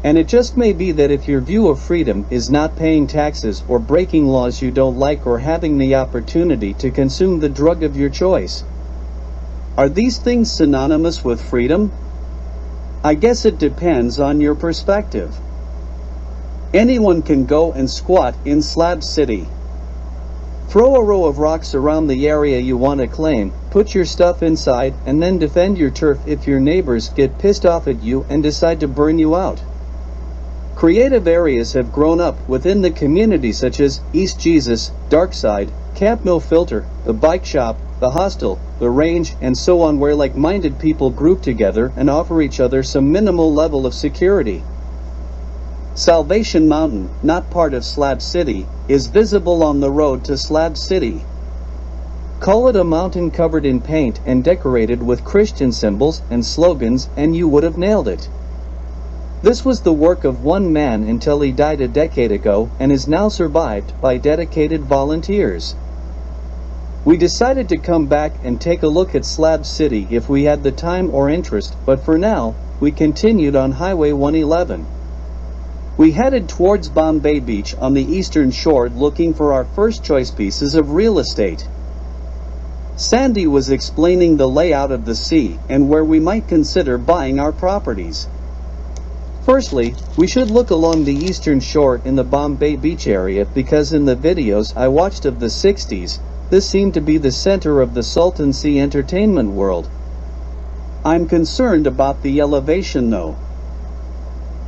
And it just may be that if your view of freedom is not paying taxes or breaking laws you don't like or having the opportunity to consume the drug of your choice. Are these things synonymous with freedom? I guess it depends on your perspective. Anyone can go and squat in Slab City. Throw a row of rocks around the area you want to claim, put your stuff inside, and then defend your turf if your neighbors get pissed off at you and decide to burn you out. Creative areas have grown up within the community such as East Jesus, Darkside, Camp No Filter, the Bike Shop, the Hostel, the Range, and so on, where like-minded people group together and offer each other some minimal level of security. Salvation Mountain, not part of Slab City, is visible on the road to Slab City. Call it a mountain covered in paint and decorated with Christian symbols and slogans and you would have nailed it. This was the work of one man until he died a decade ago and is now survived by dedicated volunteers. We decided to come back and take a look at Slab City if we had the time or interest, but for now, we continued on Highway 111. We headed towards Bombay Beach on the eastern shore looking for our first choice pieces of real estate. Sandy was explaining the layout of the sea and where we might consider buying our properties. Firstly, we should look along the eastern shore in the Bombay Beach area because in the videos I watched of the 60s, this seemed to be the center of the Salton Sea entertainment world. I'm concerned about the elevation though.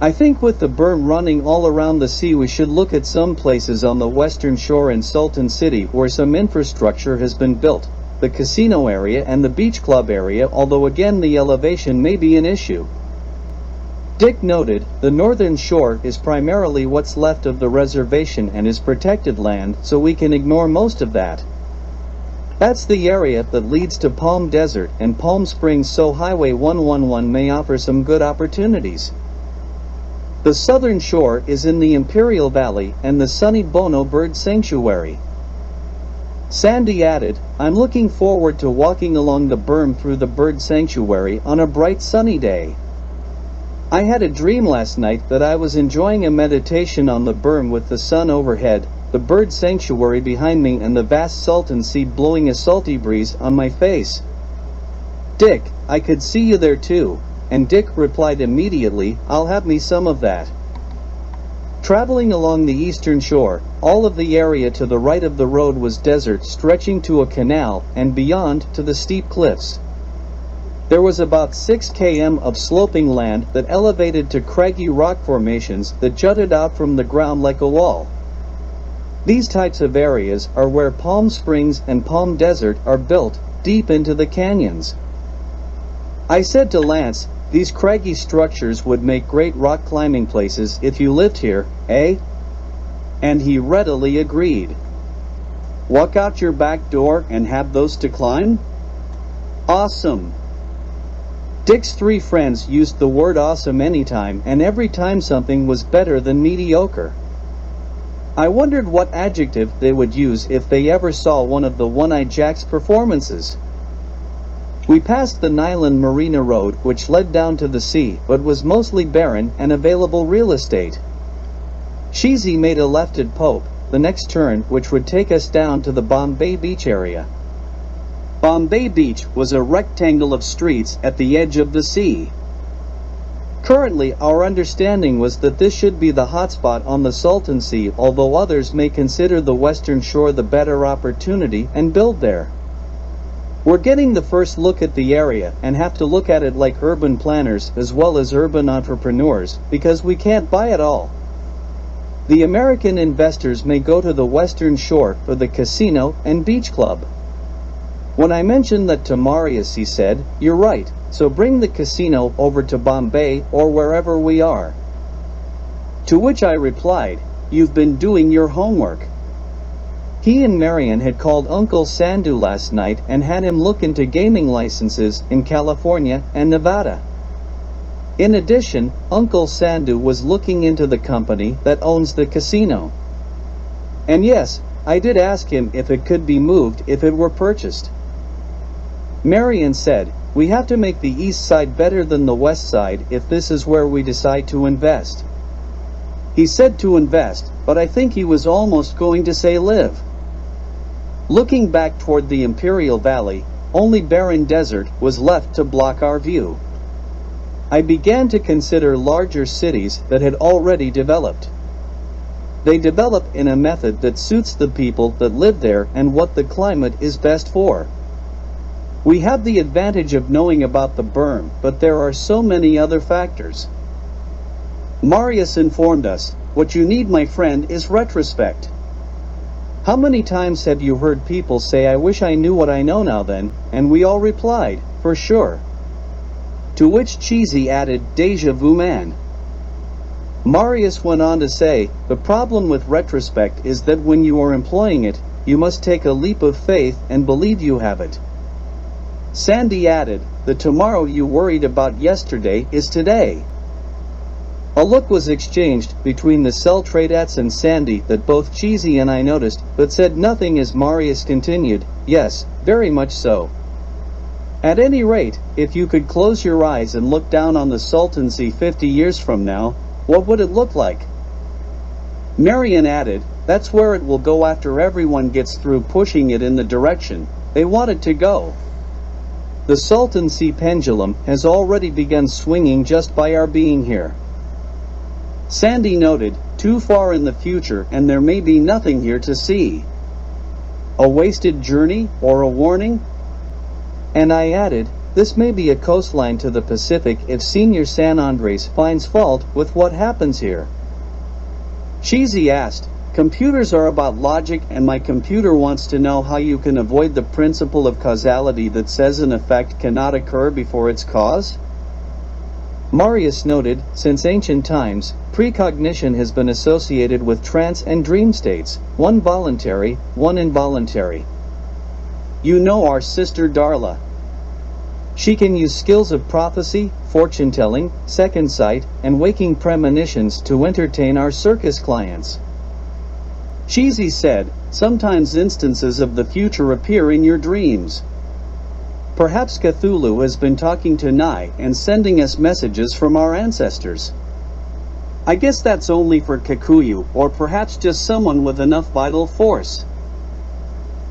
I think with the berm running all around the sea we should look at some places on the western shore in Salton City where some infrastructure has been built, the casino area and the beach club area, although again the elevation may be an issue. Dick noted, the northern shore is primarily what's left of the reservation and is protected land, so we can ignore most of that. That's the area that leads to Palm Desert and Palm Springs, so Highway 111 may offer some good opportunities. The southern shore is in the Imperial Valley and the Sunny Bono Bird Sanctuary. Sandy added, I'm looking forward to walking along the berm through the bird sanctuary on a bright sunny day. I had a dream last night that I was enjoying a meditation on the berm with the sun overhead, the bird sanctuary behind me and the vast Salton Sea blowing a salty breeze on my face. Dick, I could see you there too. And Dick replied immediately, I'll have me some of that. Traveling along the eastern shore, all of the area to the right of the road was desert stretching to a canal and beyond to the steep cliffs. There was about 6 km of sloping land that elevated to craggy rock formations that jutted out from the ground like a wall. These types of areas are where Palm Springs and Palm Desert are built, deep into the canyons. I said to Lance, these craggy structures would make great rock climbing places if you lived here, eh? And he readily agreed. Walk out your back door and have those to climb? Awesome! Dick's 3 friends used the word awesome anytime and every time something was better than mediocre. I wondered what adjective they would use if they ever saw one of the One-Eyed Jack's performances. We passed the Nylon Marina Road which led down to the sea but was mostly barren and available real estate. Sheezy made a left at Pope, the next turn which would take us down to the Bombay Beach area. Bombay Beach was a rectangle of streets at the edge of the sea. Currently our understanding was that this should be the hotspot on the Salton Sea, although others may consider the western shore the better opportunity and build there. We're getting the first look at the area and have to look at it like urban planners as well as urban entrepreneurs because we can't buy it all. The American investors may go to the western shore for the casino and beach club. When I mentioned that to Marius, he said, "You're right, so bring the casino over to Bombay or wherever we are." To which I replied, "You've been doing your homework." He and Marion had called Uncle Sandu last night and had him look into gaming licenses in California and Nevada. In addition, Uncle Sandu was looking into the company that owns the casino. And yes, I did ask him if it could be moved if it were purchased. Marion said, We have to make the east side better than the west side if this is where we decide to invest." He said to invest, but I think he was almost going to say live. Looking back toward the Imperial Valley, only barren desert was left to block our view. I began to consider larger cities that had already developed. They develop in a method that suits the people that live there and what the climate is best for. We have the advantage of knowing about the berm, but there are so many other factors. Marius informed us, "What you need, my friend, is retrospect." How many times have you heard people say, "I wish I knew what I know now then," and we all replied, "For sure." To which Cheesy added, "Deja vu, man." Marius went on to say, "The problem with retrospect is that when you are employing it, you must take a leap of faith and believe you have it." Sandy added, "The tomorrow you worried about yesterday is today." A look was exchanged between the Celtradates and Sandy that both Cheesy and I noticed, but said nothing as Marius continued, "Yes, very much so. At any rate, if you could close your eyes and look down on the Sultancy 50 years from now, what would it look like?" Marion added, "That's where it will go after everyone gets through pushing it in the direction they want it to go. The Sultancy pendulum has already begun swinging just by our being here." Sandy noted, "Too far in the future and there may be nothing here to see. A wasted journey or a warning?" And I added, "This may be a coastline to the Pacific if Senior San Andres finds fault with what happens here." Cheesy asked, "Computers are about logic and my computer wants to know how you can avoid the principle of causality that says an effect cannot occur before its cause?" Marius noted, "Since ancient times, precognition has been associated with trance and dream states, one voluntary, one involuntary. You know our sister Darla. She can use skills of prophecy, fortune-telling, second sight, and waking premonitions to entertain our circus clients." Cheesy said, "Sometimes instances of the future appear in your dreams. Perhaps Cthulhu has been talking to Nye and sending us messages from our ancestors. I guess that's only for Kikuyu, or perhaps just someone with enough vital force."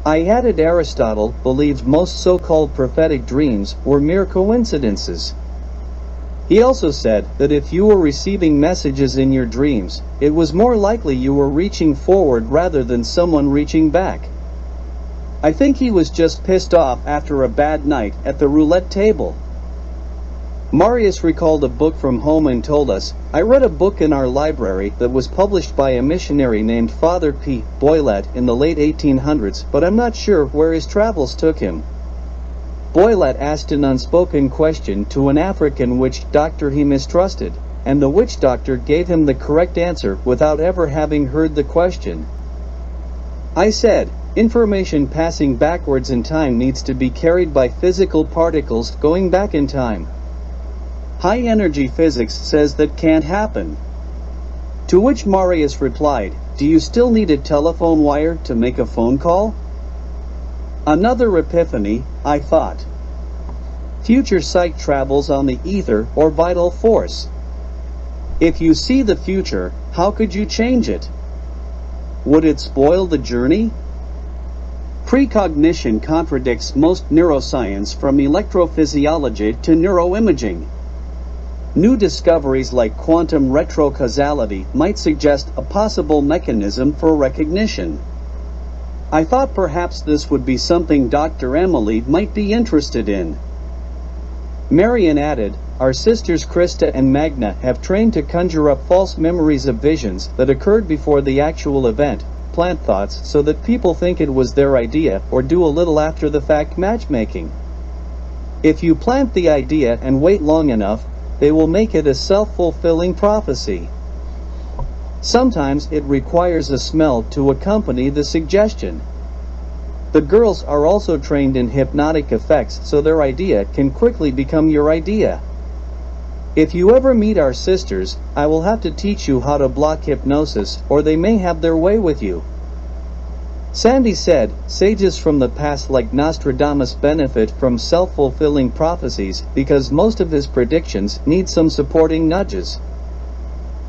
I added Aristotle believed most so-called prophetic dreams were mere coincidences. He also said that if you were receiving messages in your dreams, it was more likely you were reaching forward rather than someone reaching back. I think he was just pissed off after a bad night at the roulette table. Marius recalled a book from home and told us, "I read a book in our library that was published by a missionary named Father P. Boylat in the late 1800s, but I'm not sure where his travels took him." Boylat asked an unspoken question to an African witch doctor he mistrusted, and the witch doctor gave him the correct answer without ever having heard the question. I said, "Information passing backwards in time needs to be carried by physical particles going back in time. High-energy physics says that can't happen." To which Marius replied, "Do you still need a telephone wire to make a phone call?" Another epiphany, I thought. Future sight travels on the ether or vital force. If you see the future, how could you change it? Would it spoil the journey? Precognition contradicts most neuroscience from electrophysiology to neuroimaging. New discoveries like quantum retrocausality might suggest a possible mechanism for recognition. I thought perhaps this would be something Dr. Emily might be interested in. Marian added, "Our sisters Krista and Magna have trained to conjure up false memories of visions that occurred before the actual event, plant thoughts so that people think it was their idea or do a little after the fact matchmaking. If you plant the idea and wait long enough, they will make it a self-fulfilling prophecy. Sometimes it requires a smell to accompany the suggestion. The girls are also trained in hypnotic effects so their idea can quickly become your idea. If you ever meet our sisters, I will have to teach you how to block hypnosis or they may have their way with you." Sandy said, sages from the past like Nostradamus benefit from self-fulfilling prophecies because most of his predictions need some supporting nudges.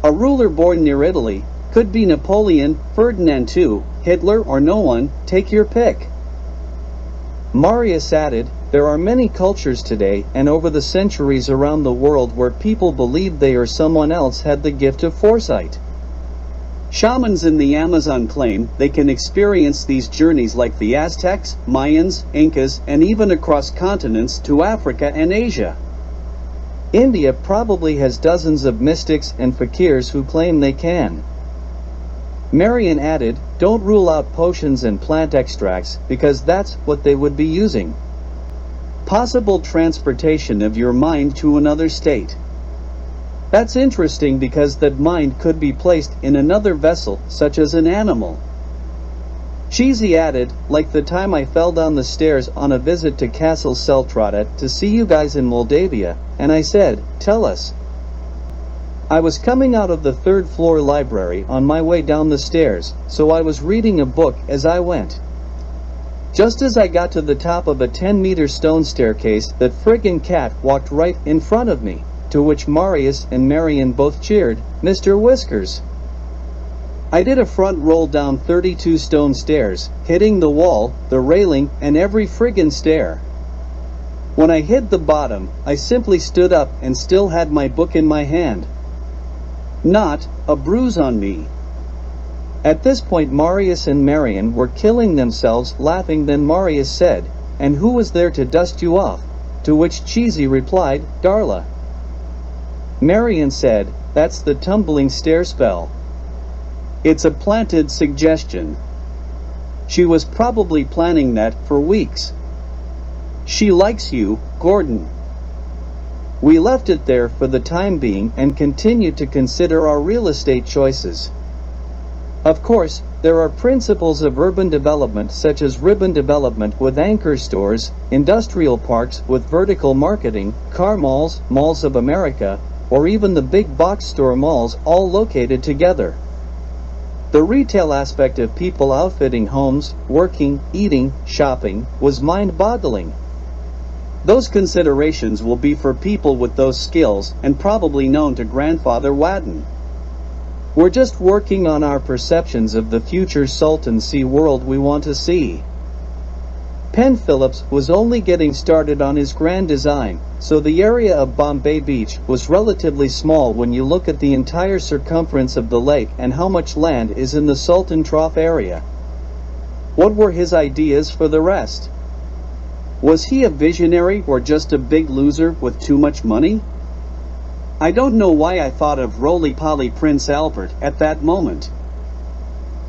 A ruler born near Italy, could be Napoleon, Ferdinand II, Hitler, or no one, take your pick. Marius added, there are many cultures today and over the centuries around the world where people believe they or someone else had the gift of foresight. Shamans in the Amazon claim they can experience these journeys like the Aztecs, Mayans, Incas, and even across continents to Africa and Asia. India probably has dozens of mystics and fakirs who claim they can. Marion added, don't rule out potions and plant extracts because that's what they would be using. Possible transportation of your mind to another state. That's interesting because that mind could be placed in another vessel, such as an animal. Cheesy added, like the time I fell down the stairs on a visit to Castle Seltradet to see you guys in Moldavia, and I said, tell us. I was coming out of the third-floor library on my way down the stairs, so I was reading a book as I went. Just as I got to the top of a 10-meter stone staircase, that friggin' cat walked right in front of me. To which Marius and Marion both cheered, Mr. Whiskers. I did a front roll down 32 stone stairs, hitting the wall, the railing, and every friggin' stair. When I hit the bottom, I simply stood up and still had my book in my hand. Not a bruise on me. At this point Marius and Marion were killing themselves laughing. Then Marius said, and who was there to dust you off? To which Cheesy replied, Darla. Marion said, that's the tumbling stair spell. It's a planted suggestion. She was probably planning that for weeks. She likes you, Gordon. We left it there for the time being and continued to consider our real estate choices. Of course, there are principles of urban development such as ribbon development with anchor stores, industrial parks with vertical marketing, car malls, malls of America, or even the big box store malls all located together. The retail aspect of people outfitting homes, working, eating, shopping, was mind-boggling. Those considerations will be for people with those skills and probably known to Grandfather Wadden. We're just working on our perceptions of the future Salton Sea world we want to see. Penn Phillips was only getting started on his grand design, so the area of Bombay Beach was relatively small when you look at the entire circumference of the lake and how much land is in the Salton Trough area. What were his ideas for the rest? Was he a visionary or just a big loser with too much money? I don't know why I thought of roly-poly Prince Albert at that moment.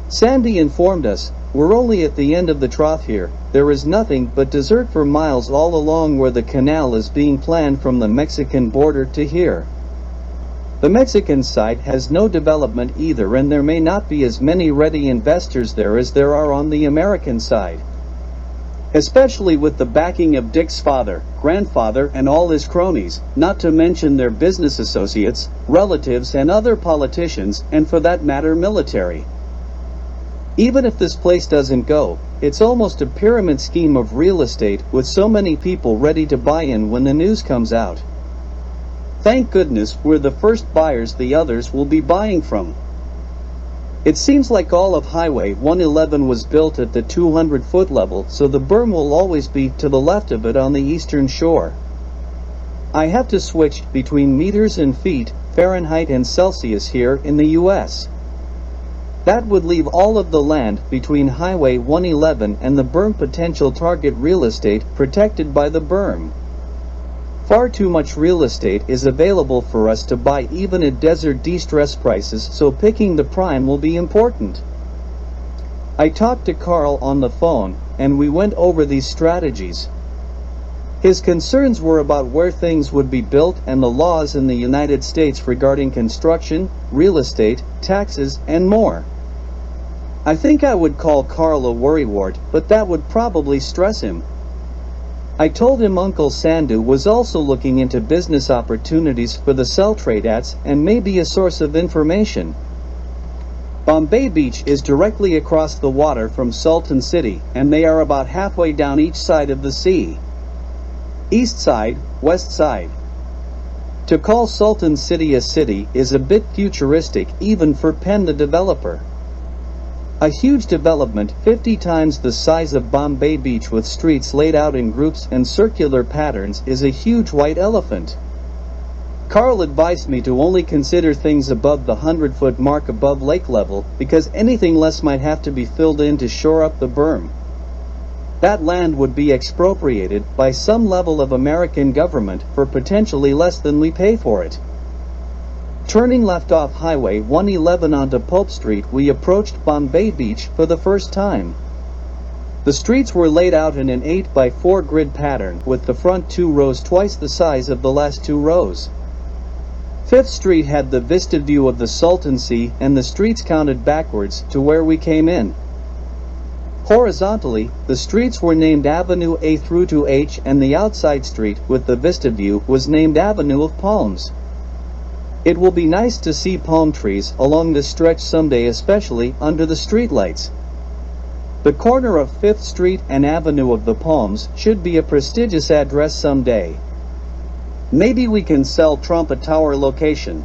Sandy informed us, we're only at the end of the trough here. There is nothing but desert for miles all along where the canal is being planned from the Mexican border to here. The Mexican side has no development either, and there may not be as many ready investors there as there are on the American side. Especially with the backing of Dick's father, grandfather, and all his cronies, not to mention their business associates, relatives, and other politicians, and for that matter military. Even if this place doesn't go, it's almost a pyramid scheme of real estate with so many people ready to buy in when the news comes out. Thank goodness we're the first buyers the others will be buying from. It seems like all of Highway 111 was built at the 200-foot level, so the berm will always be to the left of it on the eastern shore. I have to switch between meters and feet, Fahrenheit and Celsius here in the US. That would leave all of the land between Highway 111 and the berm potential target real estate protected by the berm. Far too much real estate is available for us to buy even at desert distress prices, so picking the prime will be important. I talked to Carl on the phone, and we went over these strategies. His concerns were about where things would be built and the laws in the United States regarding construction, real estate, taxes, and more. I think I would call Carl a worrywart, but that would probably stress him. I told him Uncle Sandu was also looking into business opportunities for the Seltradats and may be a source of information. Bombay Beach is directly across the water from Sultan City, and they are about halfway down each side of the sea. East side, west side. To call Sultan City a city is a bit futuristic even for Penn the developer. A huge development 50 times the size of Bombay Beach with streets laid out in groups and circular patterns is a huge white elephant. Carl advised me to only consider things above the 100-foot mark above lake level because anything less might have to be filled in to shore up the berm. That land would be expropriated by some level of American government for potentially less than we pay for it. Turning left off Highway 111 onto Pope Street, we approached Bombay Beach for the first time. The streets were laid out in an 8x4 grid pattern, with the front 2 rows twice the size of the last 2 rows. 5th Street had the vista view of the Sultan Sea, and the streets counted backwards to where we came in. Horizontally, the streets were named Avenue A through to H, and the outside street, with the vista view, was named Avenue of Palms. It will be nice to see palm trees along this stretch someday, especially under the streetlights. The corner of 5th Street and Avenue of the Palms should be a prestigious address someday. Maybe we can sell Trump a tower location.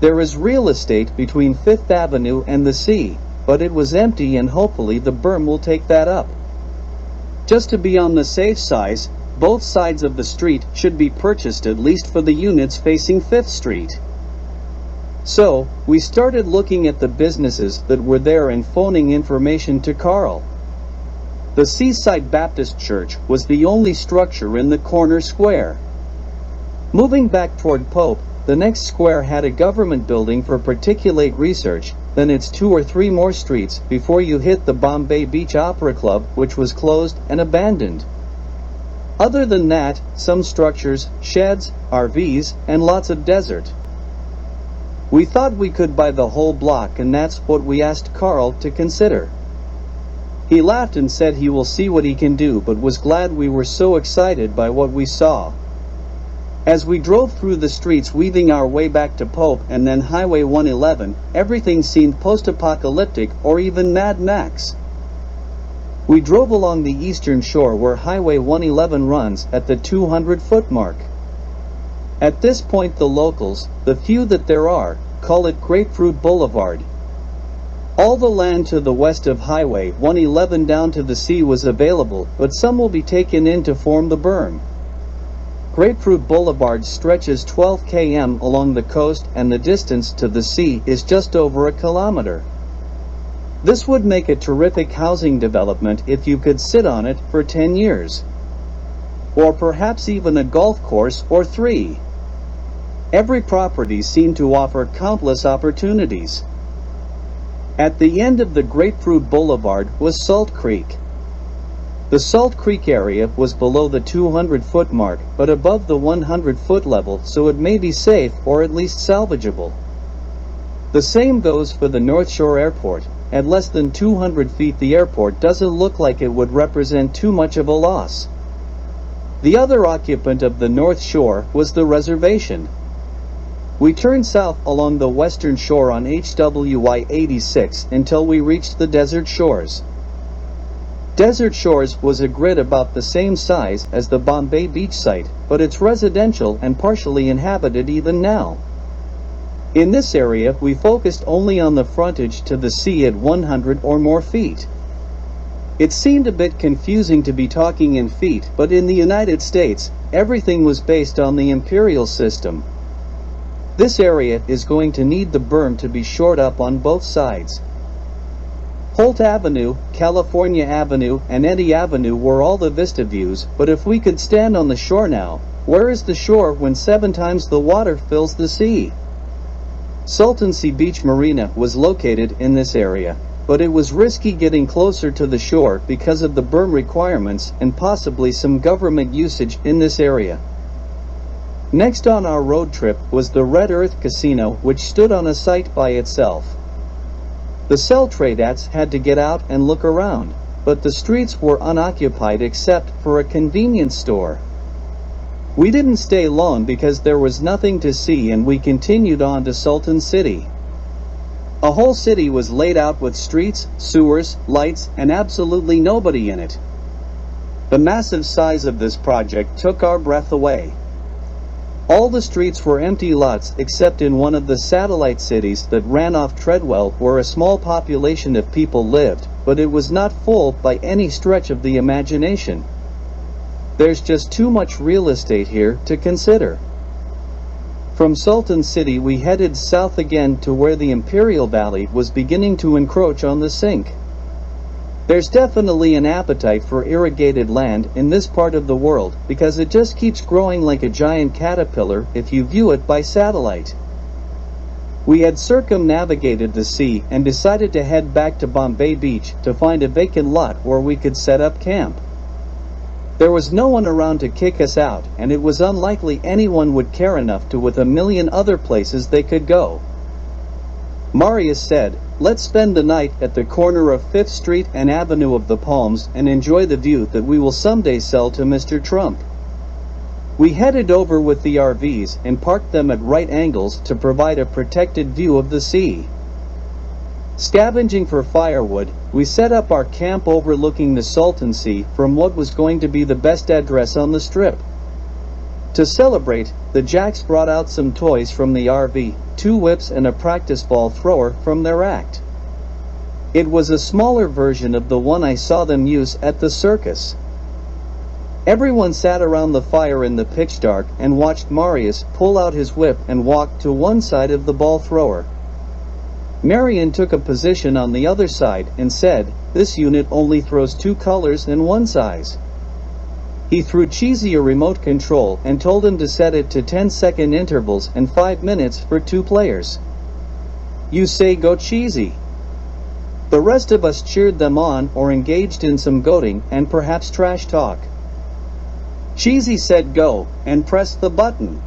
There is real estate between 5th Avenue and the sea, but it was empty, and hopefully the berm will take that up. Just to be on the safe side, both sides of the street should be purchased at least for the units facing 5th Street. So, we started looking at the businesses that were there and phoning information to Carl. The Seaside Baptist Church was the only structure in the corner square. Moving back toward Pope, the next square had a government building for particulate research, then it's 2 or 3 more streets before you hit the Bombay Beach Opera Club, which was closed and abandoned. Other than that, some structures, sheds, RVs, and lots of desert. We thought we could buy the whole block, and that's what we asked Carl to consider. He laughed and said he will see what he can do, but was glad we were so excited by what we saw. As we drove through the streets weaving our way back to Pope and then Highway 111, everything seemed post-apocalyptic or even Mad Max. We drove along the eastern shore where Highway 111 runs at the 200-foot mark. At this point the locals, the few that there are, call it Grapefruit Boulevard. All the land to the west of Highway 111 down to the sea was available, but some will be taken in to form the berm. Grapefruit Boulevard stretches 12 km along the coast, and the distance to the sea is just over a kilometer. This would make a terrific housing development if you could sit on it for 10 years. Or perhaps even a golf course or 3. Every property seemed to offer countless opportunities. At the end of the Grapefruit Boulevard was Salt Creek. The Salt Creek area was below the 200-foot mark, but above the 100-foot level, so it may be safe or at least salvageable. The same goes for the North Shore Airport. At less than 200 feet, the airport doesn't look like it would represent too much of a loss. The other occupant of the North Shore was the reservation. We turned south along the western shore on HWY 86 until we reached the Desert Shores. Desert Shores was a grid about the same size as the Bombay Beach site, but it's residential and partially inhabited even now. In this area, we focused only on the frontage to the sea at 100 or more feet. It seemed a bit confusing to be talking in feet, but in the United States, everything was based on the imperial system. This area is going to need the berm to be shored up on both sides. Holt Avenue, California Avenue, and Eddy Avenue were all the vista views, but if we could stand on the shore now, where is the shore when 7 times the water fills the sea? Sultan Sea Beach Marina was located in this area, but it was risky getting closer to the shore because of the berm requirements and possibly some government usage in this area. Next on our road trip was the Red Earth Casino, which stood on a site by itself. The cell tradettes had to get out and look around, but the streets were unoccupied except for a convenience store. We didn't stay long because there was nothing to see, and we continued on to Sultan City. A whole city was laid out with streets, sewers, lights, and absolutely nobody in it. The massive size of this project took our breath away. All the streets were empty lots except in one of the satellite cities that ran off Treadwell where a small population of people lived, but it was not full by any stretch of the imagination. There's just too much real estate here to consider. From Sultan City we headed south again to where the Imperial Valley was beginning to encroach on the sink. There's definitely an appetite for irrigated land in this part of the world because it just keeps growing like a giant caterpillar if you view it by satellite. We had circumnavigated the sea and decided to head back to Bombay Beach to find a vacant lot where we could set up camp. There was no one around to kick us out, and it was unlikely anyone would care enough to with a million other places they could go. Marius said, "Let's spend the night at the corner of 5th Street and Avenue of the Palms and enjoy the view that we will someday sell to Mr. Trump." We headed over with the RVs and parked them at right angles to provide a protected view of the sea. Scavenging for firewood, we set up our camp overlooking the Salton Sea from what was going to be the best address on the strip. To celebrate, the Jacks brought out some toys from the RV, 2 whips and a practice ball thrower from their act. It was a smaller version of the one I saw them use at the circus. Everyone sat around the fire in the pitch dark and watched Marius pull out his whip and walk to one side of the ball thrower. Marion took a position on the other side and said, "This unit only throws 2 colors and 1 size." He threw Cheesy a remote control and told him to set it to 10-second intervals and 5 minutes for 2 players. "You say go Cheesy." The rest of us cheered them on or engaged in some goading and perhaps trash talk. Cheesy said go and pressed the button.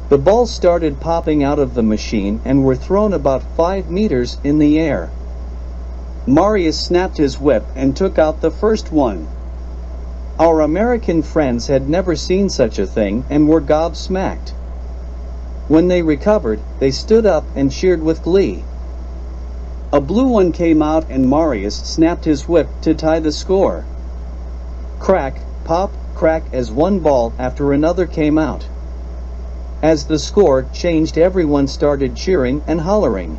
The balls started popping out of the machine and were thrown about 5 meters in the air. Marius snapped his whip and took out the first one. Our American friends had never seen such a thing and were gobsmacked. When they recovered, they stood up and cheered with glee. A blue one came out and Marius snapped his whip to tie the score. Crack, pop, crack as one ball after another came out. As the score changed, everyone started cheering and hollering.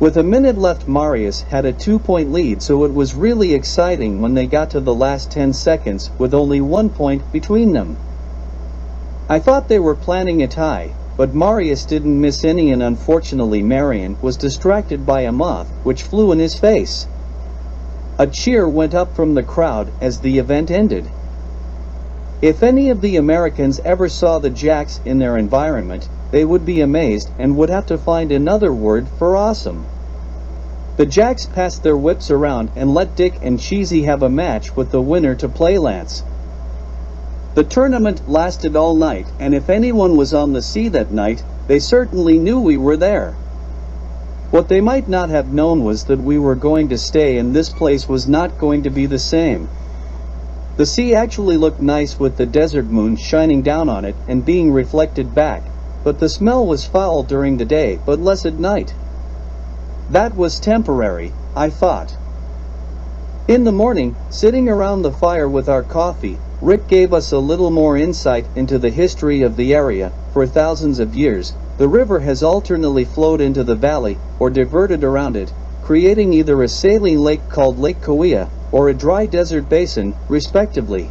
With a minute left, Marius had a 2-point lead, so it was really exciting when they got to the last 10 seconds with only 1 point between them. I thought they were planning a tie, but Marius didn't miss any, and unfortunately Marion was distracted by a moth which flew in his face. A cheer went up from the crowd as the event ended. If any of the Americans ever saw the Jacks in their environment, they would be amazed and would have to find another word for awesome. The Jacks passed their whips around and let Dick and Cheesy have a match with the winner to play Lance. The tournament lasted all night, and if anyone was on the sea that night, they certainly knew we were there. What they might not have known was that we were going to stay, and this place was not going to be the same. The sea actually looked nice with the desert moon shining down on it and being reflected back, but the smell was foul during the day but less at night. That was temporary, I thought. In the morning, sitting around the fire with our coffee, Rick gave us a little more insight into the history of the area. For thousands of years, the river has alternately flowed into the valley or diverted around it, creating either a saline lake called Lake Kauai or a dry desert basin, respectively.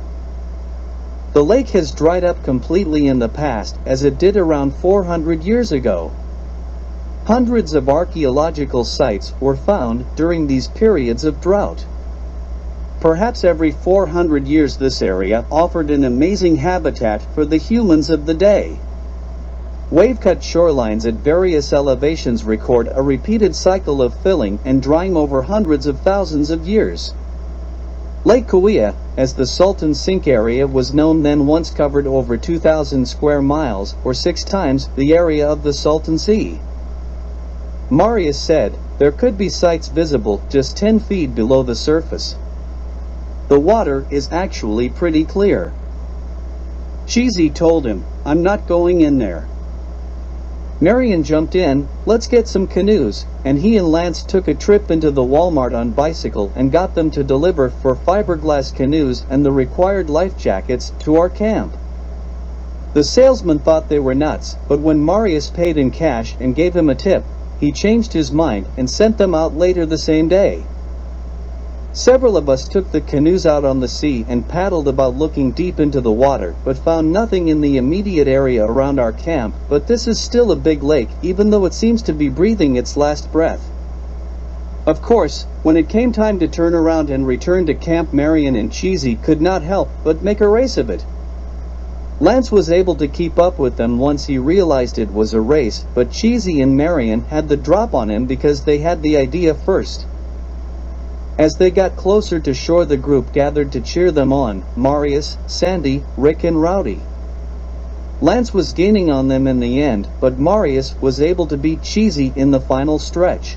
The lake has dried up completely in the past, as it did around 400 years ago. Hundreds of archaeological sites were found during these periods of drought. Perhaps every 400 years this area offered an amazing habitat for the humans of the day. Wave-cut shorelines at various elevations record a repeated cycle of filling and drying over hundreds of thousands of years. Lake Kauai, as the Salton Sink area was known then, once covered over 2,000 square miles, or 6 times the area of the Salton Sea. Marius said there could be sites visible just 10 feet below the surface. The water is actually pretty clear. Cheesy told him, "I'm not going in there." Marion jumped in, "Let's get some canoes," and he and Lance took a trip into the Walmart on bicycle and got them to deliver 4 fiberglass canoes and the required life jackets to our camp. The salesman thought they were nuts, but when Marius paid in cash and gave him a tip, he changed his mind and sent them out later the same day. Several of us took the canoes out on the sea and paddled about looking deep into the water, but found nothing in the immediate area around our camp. But this is still a big lake, even though it seems to be breathing its last breath. Of course, when it came time to turn around and return to camp, Marion and Cheesy could not help but make a race of it. Lance was able to keep up with them once he realized it was a race, but Cheesy and Marion had the drop on him because they had the idea first. As they got closer to shore, the group gathered to cheer them on: Marius, Sandy, Rick and Rowdy. Lance was gaining on them in the end, but Marius was able to beat Cheesy in the final stretch.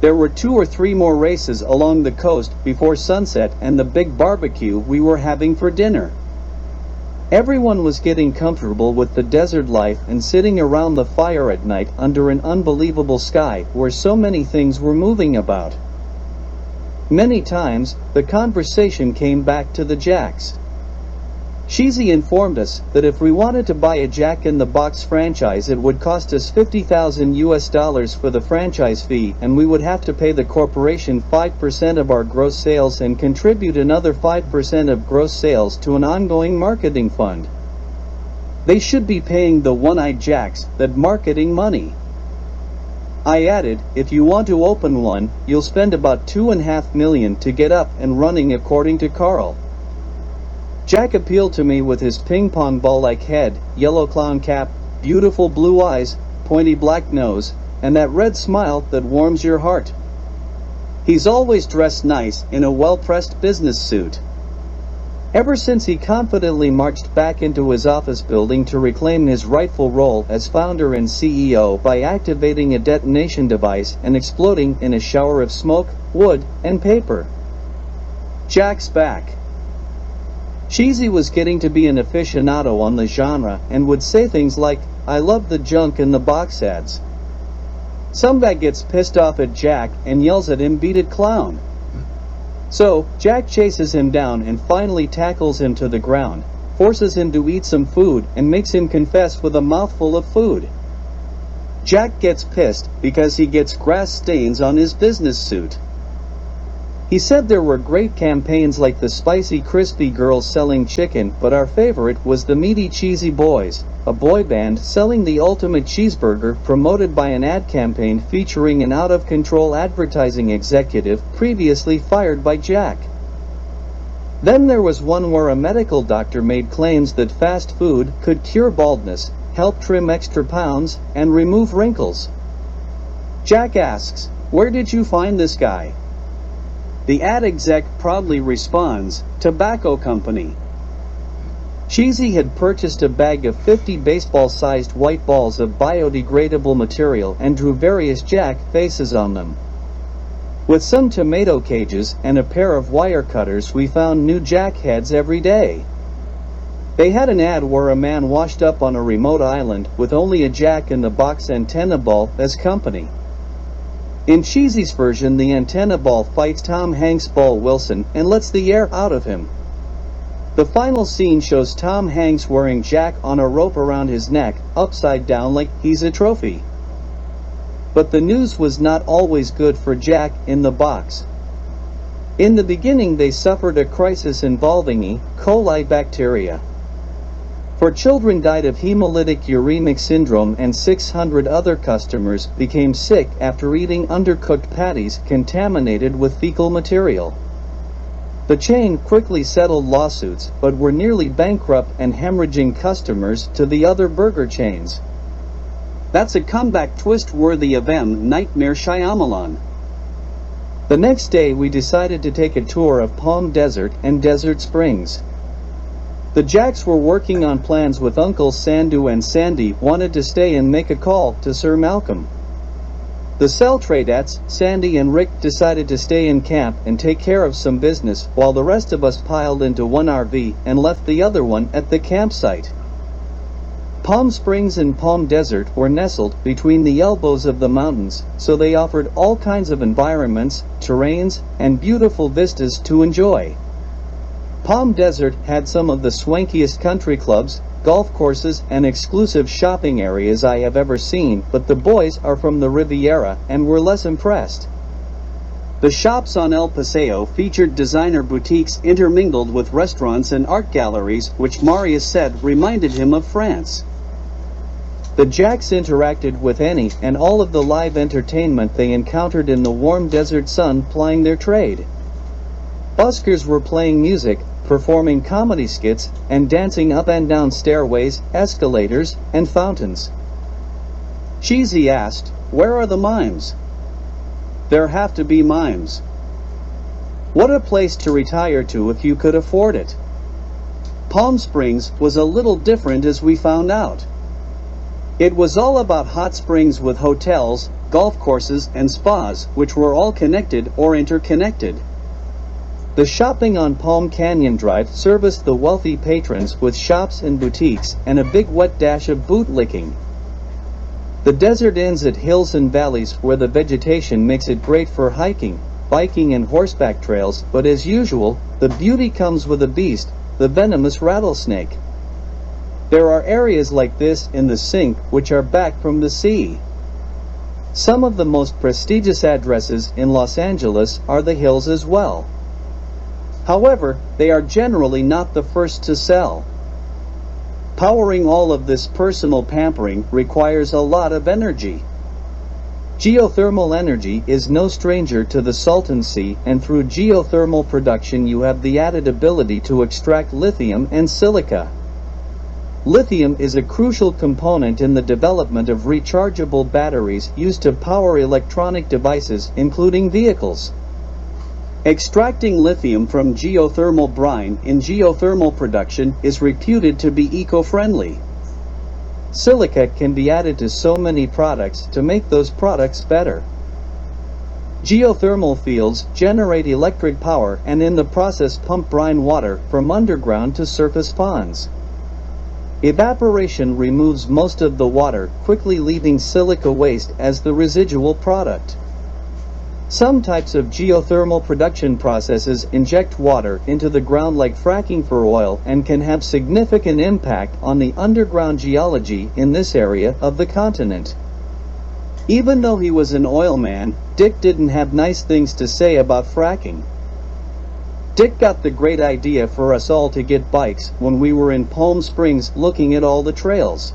There were 2 or 3 more races along the coast before sunset and the big barbecue we were having for dinner. Everyone was getting comfortable with the desert life and sitting around the fire at night under an unbelievable sky where so many things were moving about. Many times, the conversation came back to the jacks. Cheesy informed us that if we wanted to buy a Jack in the Box franchise, it would cost us $50,000 for the franchise fee, and we would have to pay the corporation 5% of our gross sales and contribute another 5% of gross sales to an ongoing marketing fund. They should be paying the one-eyed jacks that marketing money. I added, if you want to open one, you'll spend about $2.5 million to get up and running, according to Carl. Jack appealed to me with his ping-pong ball-like head, yellow clown cap, beautiful blue eyes, pointy black nose, and that red smile that warms your heart. He's always dressed nice in a well-pressed business suit. Ever since he confidently marched back into his office building to reclaim his rightful role as founder and CEO by activating a detonation device and exploding in a shower of smoke, wood, and paper. Jack's back. Cheesy was getting to be an aficionado on the genre and would say things like, "I love the junk in the box ads." Some guy gets pissed off at Jack and yells at him, "Beat it, clown." So, Jack chases him down and finally tackles him to the ground, forces him to eat some food, and makes him confess with a mouthful of food. Jack gets pissed because he gets grass stains on his business suit. He said there were great campaigns like the Spicy Crispy Girls selling chicken, but our favorite was the Meaty Cheesy Boys, a boy band selling the ultimate cheeseburger, promoted by an ad campaign featuring an out-of-control advertising executive previously fired by Jack. Then there was one where a medical doctor made claims that fast food could cure baldness, help trim extra pounds, and remove wrinkles. Jack asks, "Where did you find this guy?" The ad exec proudly responds, "Tobacco company." Cheesy had purchased a bag of 50 baseball-sized white balls of biodegradable material and drew various Jack faces on them. With some tomato cages and a pair of wire cutters, we found new Jack heads every day. They had an ad where a man washed up on a remote island with only a Jack in the Box antenna ball as company. In Cheesy's version, the antenna ball fights Tom Hanks' Ball Wilson and lets the air out of him. The final scene shows Tom Hanks wearing Jack on a rope around his neck, upside down like he's a trophy. But the news was not always good for Jack in the Box. In the beginning, they suffered a crisis involving E. coli bacteria. 4 children died of hemolytic uremic syndrome, and 600 other customers became sick after eating undercooked patties contaminated with fecal material. The chain quickly settled lawsuits, but were nearly bankrupt and hemorrhaging customers to the other burger chains. That's a comeback twist worthy of M. Nightmare Shyamalan. The next day, we decided to take a tour of Palm Desert and Desert Springs. The Jacks were working on plans with Uncle Sandu, and Sandy wanted to stay and make a call to Sir Malcolm. The Seltradettes, Sandy and Rick, decided to stay in camp and take care of some business, while the rest of us piled into one RV and left the other one at the campsite. Palm Springs and Palm Desert were nestled between the elbows of the mountains, so they offered all kinds of environments, terrains, and beautiful vistas to enjoy. Palm Desert had some of the swankiest country clubs, golf courses, and exclusive shopping areas I have ever seen, but the boys are from the Riviera and were less impressed. The shops on El Paseo featured designer boutiques intermingled with restaurants and art galleries, which Marius said reminded him of France. The Jacks interacted with any and all of the live entertainment they encountered in the warm desert sun plying their trade. Buskers were playing music, performing comedy skits, and dancing up and down stairways, escalators, and fountains. Cheesy asked, "Where are the mimes?" "There have to be mimes." What a place to retire to if you could afford it. Palm Springs was a little different, as we found out. It was all about hot springs with hotels, golf courses, and spas, which were all connected or interconnected. The shopping on Palm Canyon Drive serviced the wealthy patrons with shops and boutiques and a big wet dash of bootlicking. The desert ends at hills and valleys where the vegetation makes it great for hiking, biking, and horseback trails, but as usual, the beauty comes with a beast, the venomous rattlesnake. There are areas like this in the sink which are back from the sea. Some of the most prestigious addresses in Los Angeles are the hills as well. However, they are generally not the first to sell. Powering all of this personal pampering requires a lot of energy. Geothermal energy is no stranger to the Salton Sea, and through geothermal production you have the added ability to extract lithium and silica. Lithium is a crucial component in the development of rechargeable batteries used to power electronic devices, including vehicles. Extracting lithium from geothermal brine in geothermal production is reputed to be eco-friendly. Silica can be added to so many products to make those products better. Geothermal fields generate electric power and in the process pump brine water from underground to surface ponds. Evaporation removes most of the water, quickly leaving silica waste as the residual product. Some types of geothermal production processes inject water into the ground like fracking for oil and can have significant impact on the underground geology in this area of the continent. Even though he was an oil man, Dick didn't have nice things to say about fracking. Dick got the great idea for us all to get bikes when we were in Palm Springs looking at all the trails.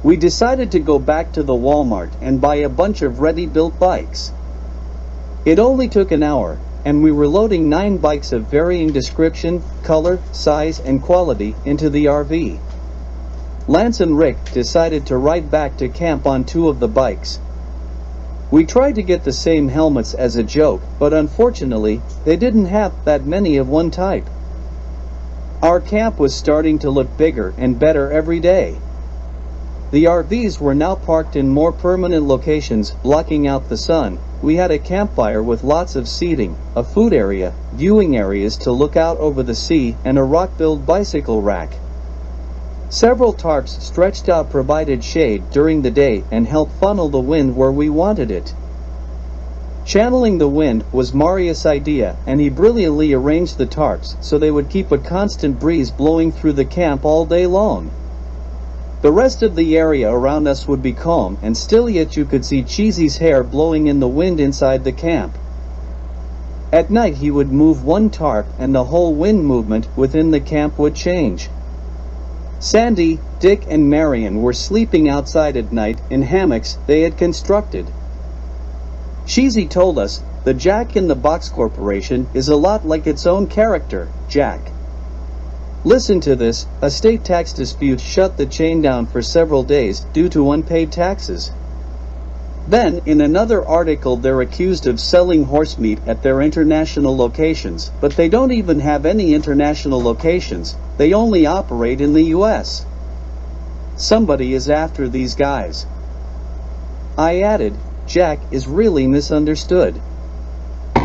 We decided to go back to the Walmart and buy a bunch of ready-built bikes. It only took an hour, and we were loading 9 bikes of varying description, color, size, and quality into the RV. Lance and Rick decided to ride back to camp on 2 of the bikes. We tried to get the same helmets as a joke, but unfortunately, they didn't have that many of one type. Our camp was starting to look bigger and better every day. The RVs were now parked in more permanent locations, blocking out the sun. We had a campfire with lots of seating, a food area, viewing areas to look out over the sea, and a rock-built bicycle rack. Several tarps stretched out provided shade during the day and helped funnel the wind where we wanted it. Channeling the wind was Marius' idea, and he brilliantly arranged the tarps so they would keep a constant breeze blowing through the camp all day long. The rest of the area around us would be calm and still, yet you could see Cheesy's hair blowing in the wind inside the camp. At night he would move one tarp and the whole wind movement within the camp would change. Sandy, Dick, and Marion were sleeping outside at night in hammocks they had constructed. Cheesy told us, "The Jack in the Box Corporation is a lot like its own character, Jack." Listen to this, a state tax dispute shut the chain down for several days due to unpaid taxes. Then, in another article, they're accused of selling horse meat at their international locations, but they don't even have any international locations, they only operate in the US. Somebody is after these guys. I added, Jack is really misunderstood.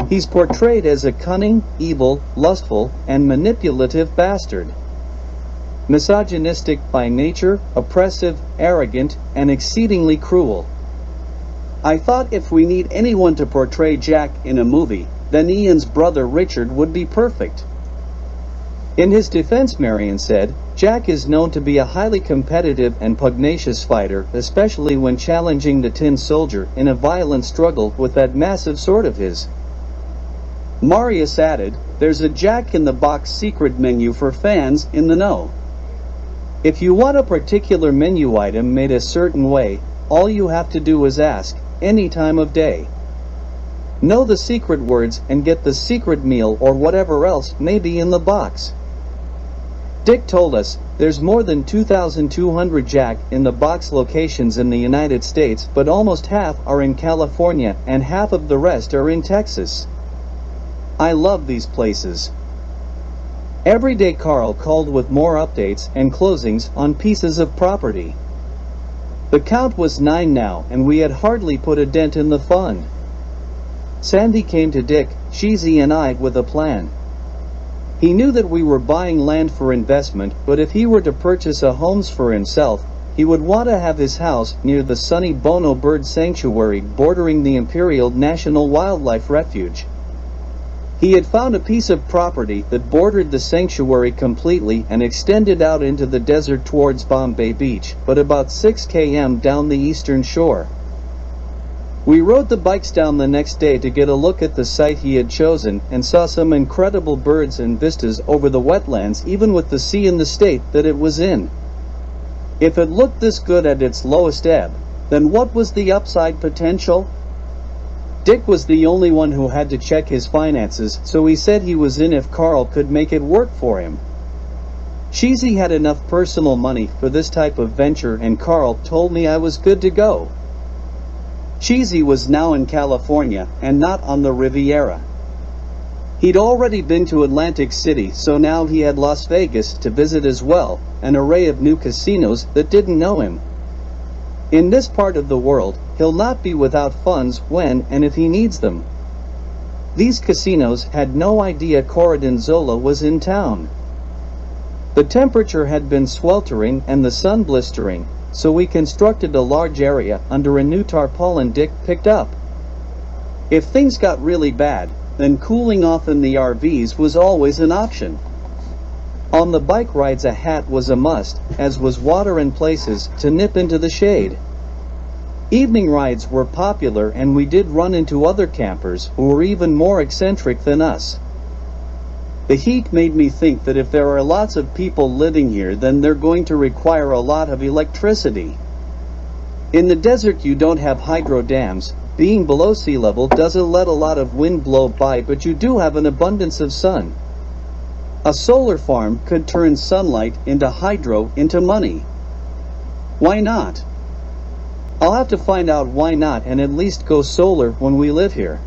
He's portrayed as a cunning, evil, lustful, and manipulative bastard. misogynistic by nature, oppressive, arrogant, and exceedingly cruel. I thought if we need anyone to portray Jack in a movie, then Ian's brother Richard would be perfect. In his defense, Marion said, Jack is known to be a highly competitive and pugnacious fighter, especially when challenging the Tin Soldier in a violent struggle with that massive sword of his. Marius added, there's a Jack in the Box secret menu for fans in the know. If you want a particular menu item made a certain way, all you have to do is ask, any time of day. Know the secret words and get the secret meal or whatever else may be in the box. Dick told us, there's more than 2,200 Jack in the Box locations in the United States, but almost half are in California and half of the rest are in Texas. I love these places. Every day Carl called with more updates and closings on pieces of property. The count was 9 now, and we had hardly put a dent in the fund. Sandy came to Dick, Sheezy and I with a plan. He knew that we were buying land for investment, but if he were to purchase a home for himself, he would want to have his house near the sunny Bono Bird Sanctuary bordering the Imperial National Wildlife Refuge. He had found a piece of property that bordered the sanctuary completely and extended out into the desert towards Bombay Beach, but about 6 km down the eastern shore. We rode the bikes down the next day to get a look at the site he had chosen and saw some incredible birds and vistas over the wetlands, even with the sea in the state that it was in. If it looked this good at its lowest ebb, then what was the upside potential? Dick was the only one who had to check his finances, so he said he was in if Carl could make it work for him. Sheezy had enough personal money for this type of venture, and Carl told me I was good to go. Sheezy was now in California and not on the Riviera. He'd already been to Atlantic City, so now he had Las Vegas to visit as well, an array of new casinos that didn't know him. In this part of the world, he'll not be without funds when and if he needs them. These casinos had no idea Corridon Zola was in town. The temperature had been sweltering and the sun blistering, so we constructed a large area under a new tarpaulin Dick picked up. If things got really bad, then cooling off in the RVs was always an option. On the bike rides a hat was a must, as was water and places to nip into the shade. Evening rides were popular, and we did run into other campers who were even more eccentric than us. The heat made me think that if there are lots of people living here, then they're going to require a lot of electricity. In the desert you don't have hydro dams, being below sea level doesn't let a lot of wind blow by, but you do have an abundance of sun. A solar farm could turn sunlight into hydro into money. Why not? I'll have to find out why not and at least go solar when we live here.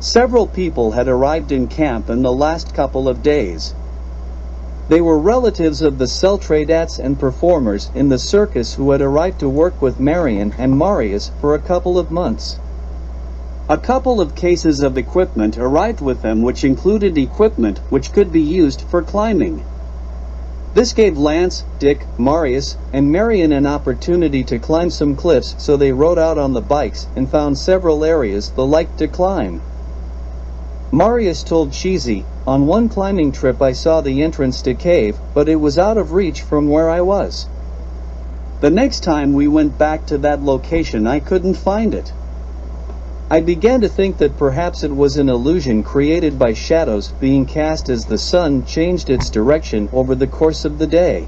Several people had arrived in camp in the last couple of days. They were relatives of the Celtradats and performers in the circus who had arrived to work with Marion and Marius for a couple of months. A couple of cases of equipment arrived with them, which included equipment which could be used for climbing. This gave Lance, Dick, Marius, and Marion an opportunity to climb some cliffs, so they rode out on the bikes and found several areas they liked to climb. Marius told Sheezy, on one climbing trip I saw the entrance to cave, but it was out of reach from where I was. The next time we went back to that location I couldn't find it. I began to think that perhaps it was an illusion created by shadows being cast as the sun changed its direction over the course of the day.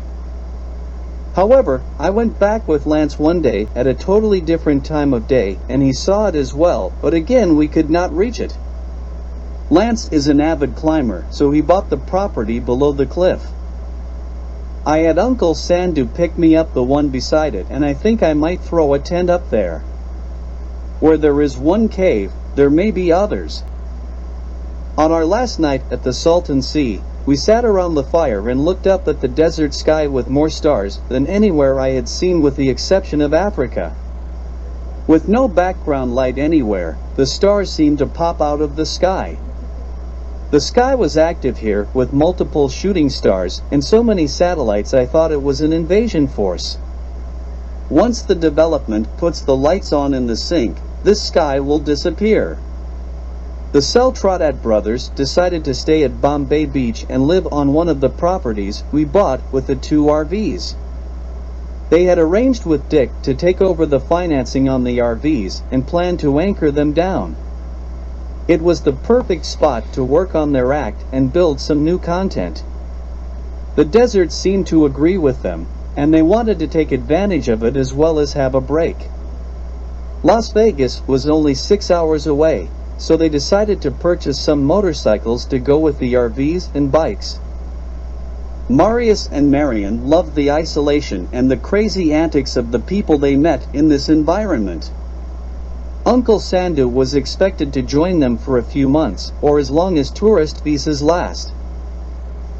However, I went back with Lance one day at a totally different time of day, and he saw it as well, but again we could not reach it. Lance is an avid climber, so he bought the property below the cliff. I had Uncle Sandu pick me up the one beside it, and I think I might throw a tent up there. Where there is one cave, there may be others. On our last night at the Salton Sea, we sat around the fire and looked up at the desert sky with more stars than anywhere I had seen, with the exception of Africa. With no background light anywhere, the stars seemed to pop out of the sky. The sky was active here, with multiple shooting stars, and so many satellites I thought it was an invasion force. Once the development puts the lights on in the sink, this sky will disappear. The Seltrodat brothers decided to stay at Bombay Beach and live on one of the properties we bought with the 2 RVs. They had arranged with Dick to take over the financing on the RVs and planned to anchor them down. It was the perfect spot to work on their act and build some new content. The desert seemed to agree with them, and they wanted to take advantage of it as well as have a break. Las Vegas was only 6 hours away, so they decided to purchase some motorcycles to go with the RVs and bikes. Marius and Marion loved the isolation and the crazy antics of the people they met in this environment. Uncle Sandu was expected to join them for a few months, or as long as tourist visas last.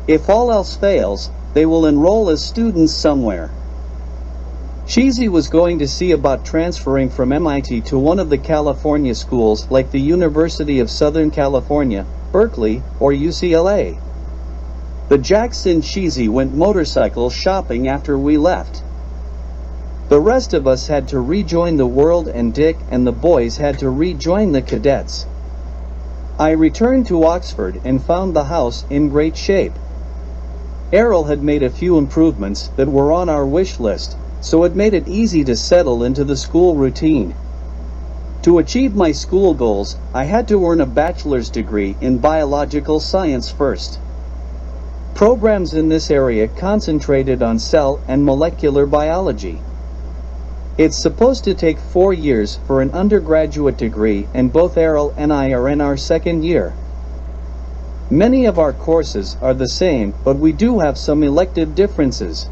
If all else fails, they will enroll as students somewhere. Cheesy was going to see about transferring from MIT to one of the California schools like the University of Southern California, Berkeley, or UCLA. The Jackson Cheesy went motorcycle shopping after we left. The rest of us had to rejoin the world, and Dick and the boys had to rejoin the cadets. I returned to Oxford and found the house in great shape. Errol had made a few improvements that were on our wish list, so it made it easy to settle into the school routine. To achieve my school goals, I had to earn a bachelor's degree in biological science first. Programs in this area concentrated on cell and molecular biology. It's supposed to take 4 years for an undergraduate degree, and both Errol and I are in our 2nd year. Many of our courses are the same, but we do have some elective differences.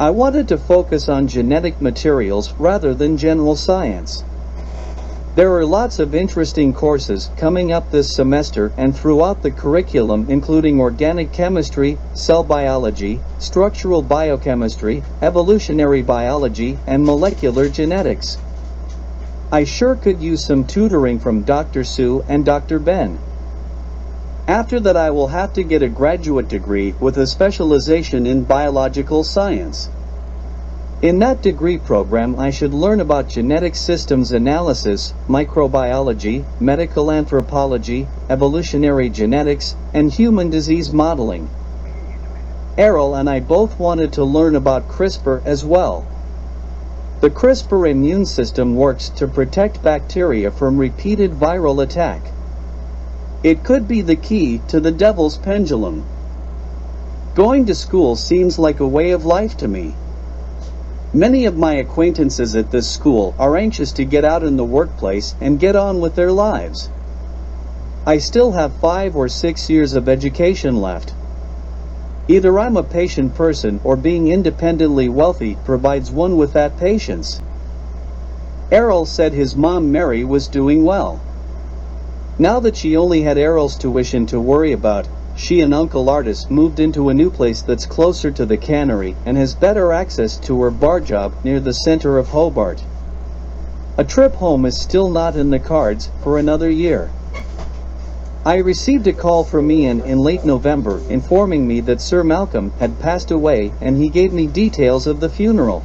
I wanted to focus on genetic materials rather than general science. There are lots of interesting courses coming up this semester and throughout the curriculum, including organic chemistry, cell biology, structural biochemistry, evolutionary biology, and molecular genetics. I sure could use some tutoring from Dr. Sue and Dr. Ben. After that, I will have to get a graduate degree with a specialization in biological science. In that degree program, I should learn about genetic systems analysis, microbiology, medical anthropology, evolutionary genetics, and human disease modeling. Errol and I both wanted to learn about CRISPR as well. The CRISPR immune system works to protect bacteria from repeated viral attack. It could be the key to the devil's pendulum. Going to school seems like a way of life to me. Many of my acquaintances at this school are anxious to get out in the workplace and get on with their lives. I still have 5 or 6 years of education left. Either I'm a patient person, or being independently wealthy provides one with that patience. Errol said his mom Mary was doing well. Now that she only had Errol's tuition to worry about, she and Uncle Artis moved into a new place that's closer to the cannery and has better access to her bar job near the center of Hobart. A trip home is still not in the cards for another year. I received a call from Ian in late November informing me that Sir Malcolm had passed away, and he gave me details of the funeral.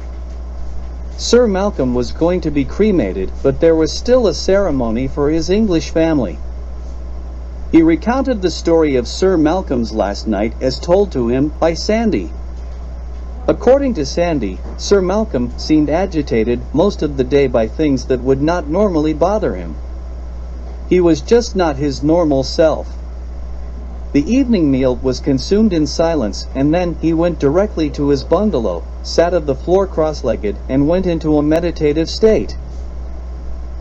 Sir Malcolm was going to be cremated, but there was still a ceremony for his English family. He recounted the story of Sir Malcolm's last night as told to him by Sandy. According to Sandy, Sir Malcolm seemed agitated most of the day by things that would not normally bother him. He was just not his normal self. The evening meal was consumed in silence, and then he went directly to his bungalow, sat on the floor cross-legged, and went into a meditative state.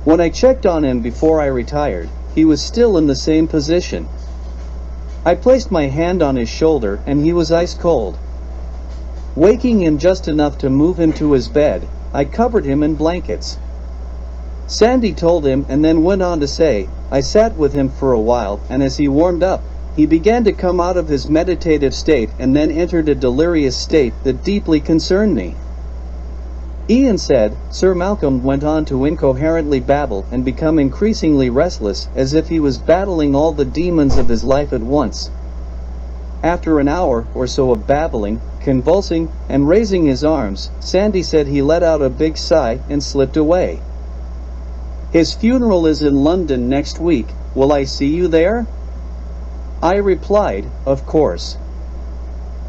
When I checked on him before I retired, he was still in the same position. I placed my hand on his shoulder, and he was ice cold. Waking him just enough to move him to his bed, I covered him in blankets. Sandy told him and then went on to say, I sat with him for a while, and as he warmed up, he began to come out of his meditative state and then entered a delirious state that deeply concerned me. Ian said. Sir Malcolm went on to incoherently babble and become increasingly restless, as if he was battling all the demons of his life at once. After an hour or so of babbling, convulsing, and raising his arms, Sandy said he let out a big sigh and slipped away. "His funeral is in London next week. Will I see you there?" I replied, "Of course."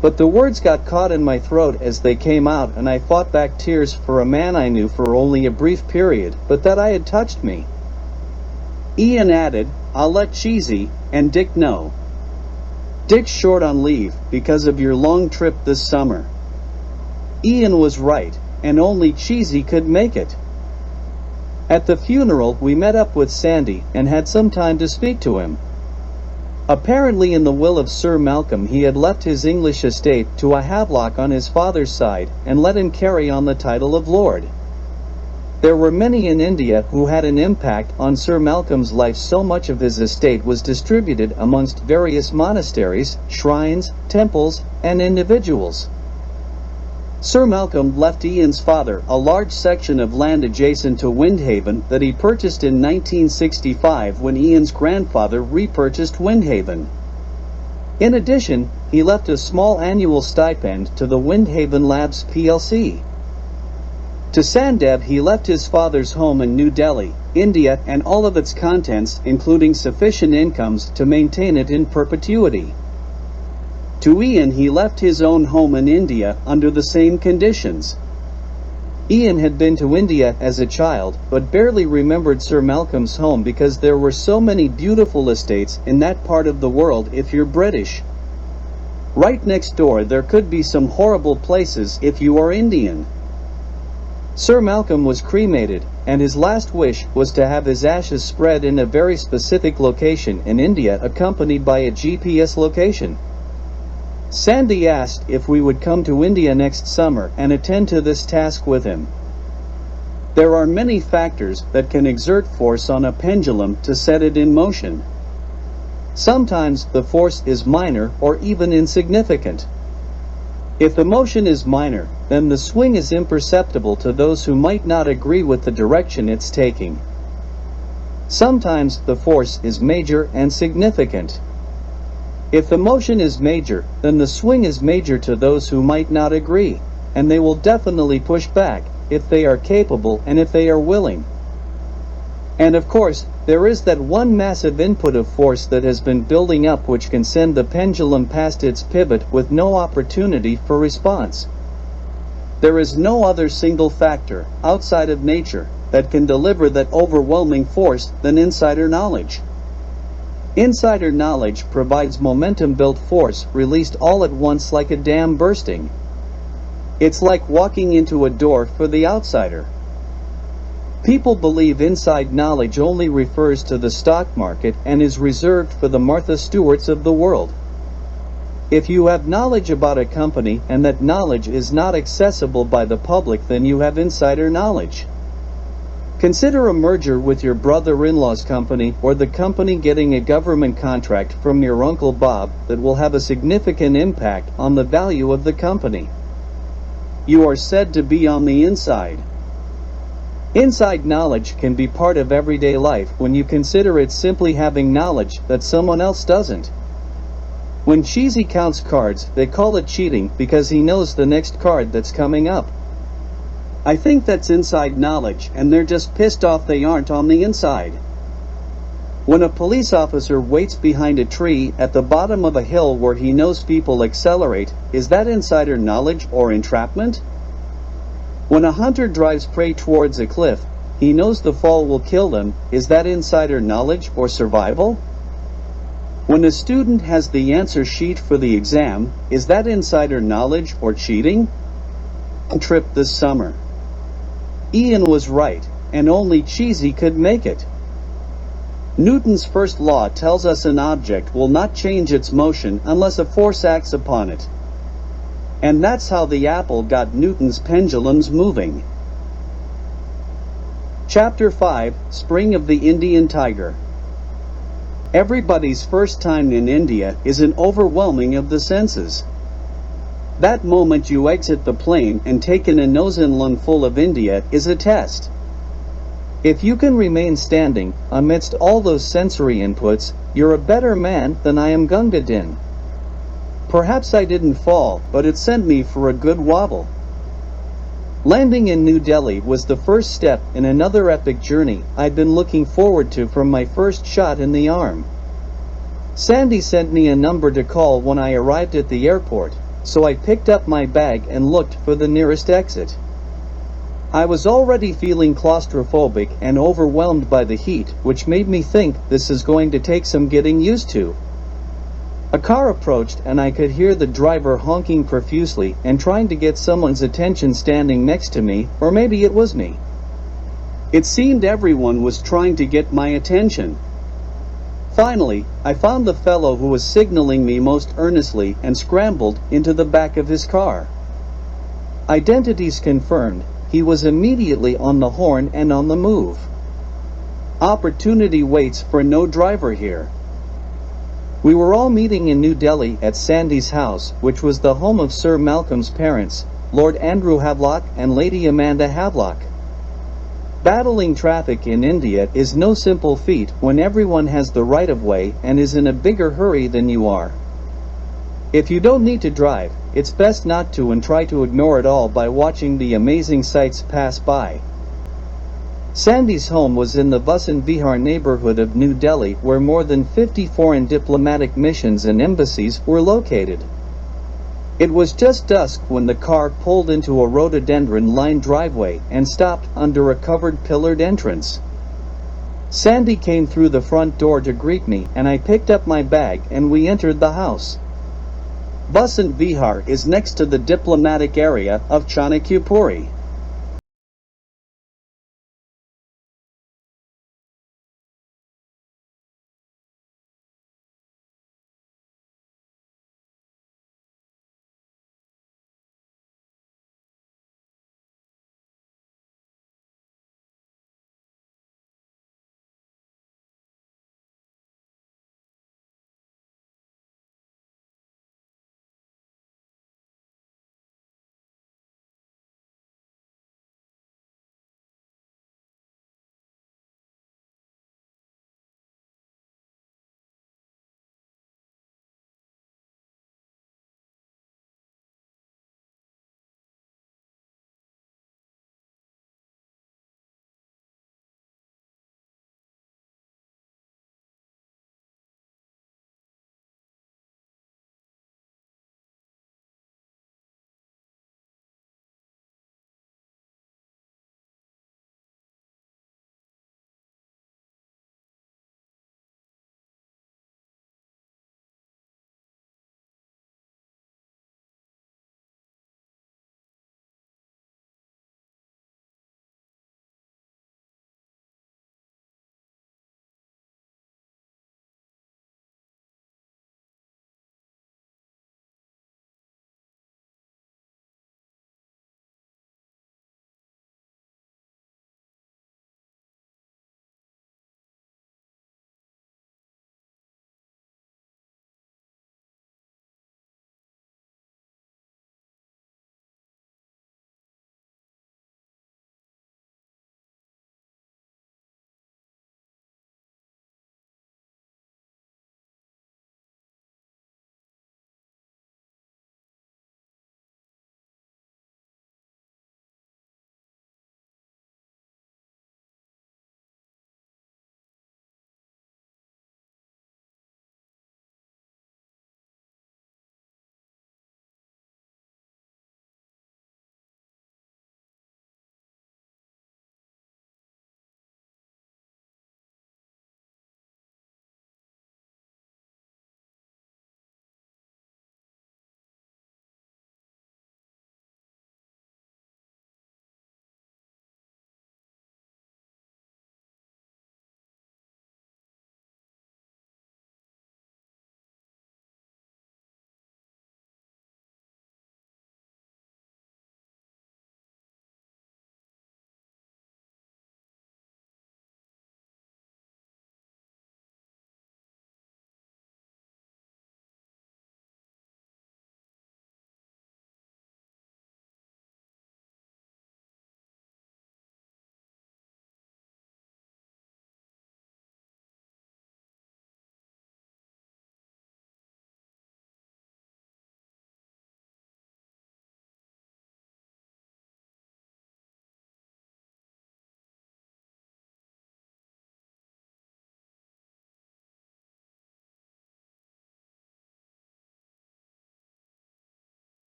But the words got caught in my throat as they came out, and I fought back tears for a man I knew for only a brief period, but that had touched me. Ian added, "I'll let Cheesy and Dick know. Dick's short on leave because of your long trip this summer." Ian was right, and only Cheesy could make it. At the funeral, we met up with Sandy and had some time to speak to him. Apparently in the will of Sir Malcolm he had left his English estate to a Havelock on his father's side and let him carry on the title of Lord. There were many in India who had an impact on Sir Malcolm's life, so much of his estate was distributed amongst various monasteries, shrines, temples, and individuals. Sir Malcolm left Ian's father a large section of land adjacent to Windhaven that he purchased in 1965 when Ian's grandfather repurchased Windhaven. In addition, he left a small annual stipend to the Windhaven Labs plc. To Sandev he left his father's home in New Delhi, India, and all of its contents, including sufficient incomes to maintain it in perpetuity. To Ian he left his own home in India under the same conditions. Ian had been to India as a child, but barely remembered Sir Malcolm's home because there were so many beautiful estates in that part of the world if you're British. Right next door there could be some horrible places if you are Indian. Sir Malcolm was cremated, and his last wish was to have his ashes spread in a very specific location in India, accompanied by a GPS location. Sandy asked if we would come to India next summer and attend to this task with him. There are many factors that can exert force on a pendulum to set it in motion. Sometimes the force is minor or even insignificant. If the motion is minor, then the swing is imperceptible to those who might not agree with the direction it's taking. Sometimes the force is major and significant. If the motion is major, then the swing is major to those who might not agree, and they will definitely push back, if they are capable and if they are willing. And of course, there is that one massive input of force that has been building up which can send the pendulum past its pivot with no opportunity for response. There is no other single factor, outside of nature, that can deliver that overwhelming force than insider knowledge. Insider knowledge provides momentum-built force released all at once like a dam bursting. It's like walking into a door for the outsider. People believe inside knowledge only refers to the stock market and is reserved for the Martha Stewarts of the world. If you have knowledge about a company and that knowledge is not accessible by the public, then you have insider knowledge. Consider a merger with your brother-in-law's company or the company getting a government contract from your Uncle Bob that will have a significant impact on the value of the company. You are said to be on the inside. Inside knowledge can be part of everyday life when you consider it simply having knowledge that someone else doesn't. When Cheesy counts cards, they call it cheating because he knows the next card that's coming up. I think that's inside knowledge, and they're just pissed off they aren't on the inside. When a police officer waits behind a tree at the bottom of a hill where he knows people accelerate, is that insider knowledge or entrapment? When a hunter drives prey towards a cliff, he knows the fall will kill them, is that insider knowledge or survival? When a student has the answer sheet for the exam, is that insider knowledge or cheating? Trip this summer. Ian was right, and only Cheesy could make it. Newton's first law tells us an object will not change its motion unless a force acts upon it. And that's how the apple got Newton's pendulums moving. Chapter 5, Spring of the Indian Tiger. Everybody's first time in India is an overwhelming of the senses. That moment you exit the plane and take in a nose and lung full of India is a test. If you can remain standing, amidst all those sensory inputs, you're a better man than I am Gunga Din. Perhaps I didn't fall, but it sent me for a good wobble. Landing in New Delhi was the first step in another epic journey I'd been looking forward to from my first shot in the arm. Sandy sent me a number to call when I arrived at the airport, so I picked up my bag and looked for the nearest exit. I was already feeling claustrophobic and overwhelmed by the heat, which made me think this is going to take some getting used to. A car approached and I could hear the driver honking profusely and trying to get someone's attention standing next to me, or maybe it was me. It seemed everyone was trying to get my attention. Finally, I found the fellow who was signaling me most earnestly and scrambled into the back of his car. Identities confirmed, he was immediately on the horn and on the move. Opportunity waits for no driver here. We were all meeting in New Delhi at Sandy's house, which was the home of Sir Malcolm's parents, Lord Andrew Havelock and Lady Amanda Havelock. Battling traffic in India is no simple feat when everyone has the right of way and is in a bigger hurry than you are. If you don't need to drive, it's best not to and try to ignore it all by watching the amazing sights pass by. Sandy's home was in the Vasant Vihar neighborhood of New Delhi, where more than 50 foreign diplomatic missions and embassies were located. It was just dusk when the car pulled into a rhododendron-lined driveway and stopped under a covered pillared entrance. Sandy came through the front door to greet me, and I picked up my bag and we entered the house. Vasant Vihar is next to the diplomatic area of Chanakyapuri.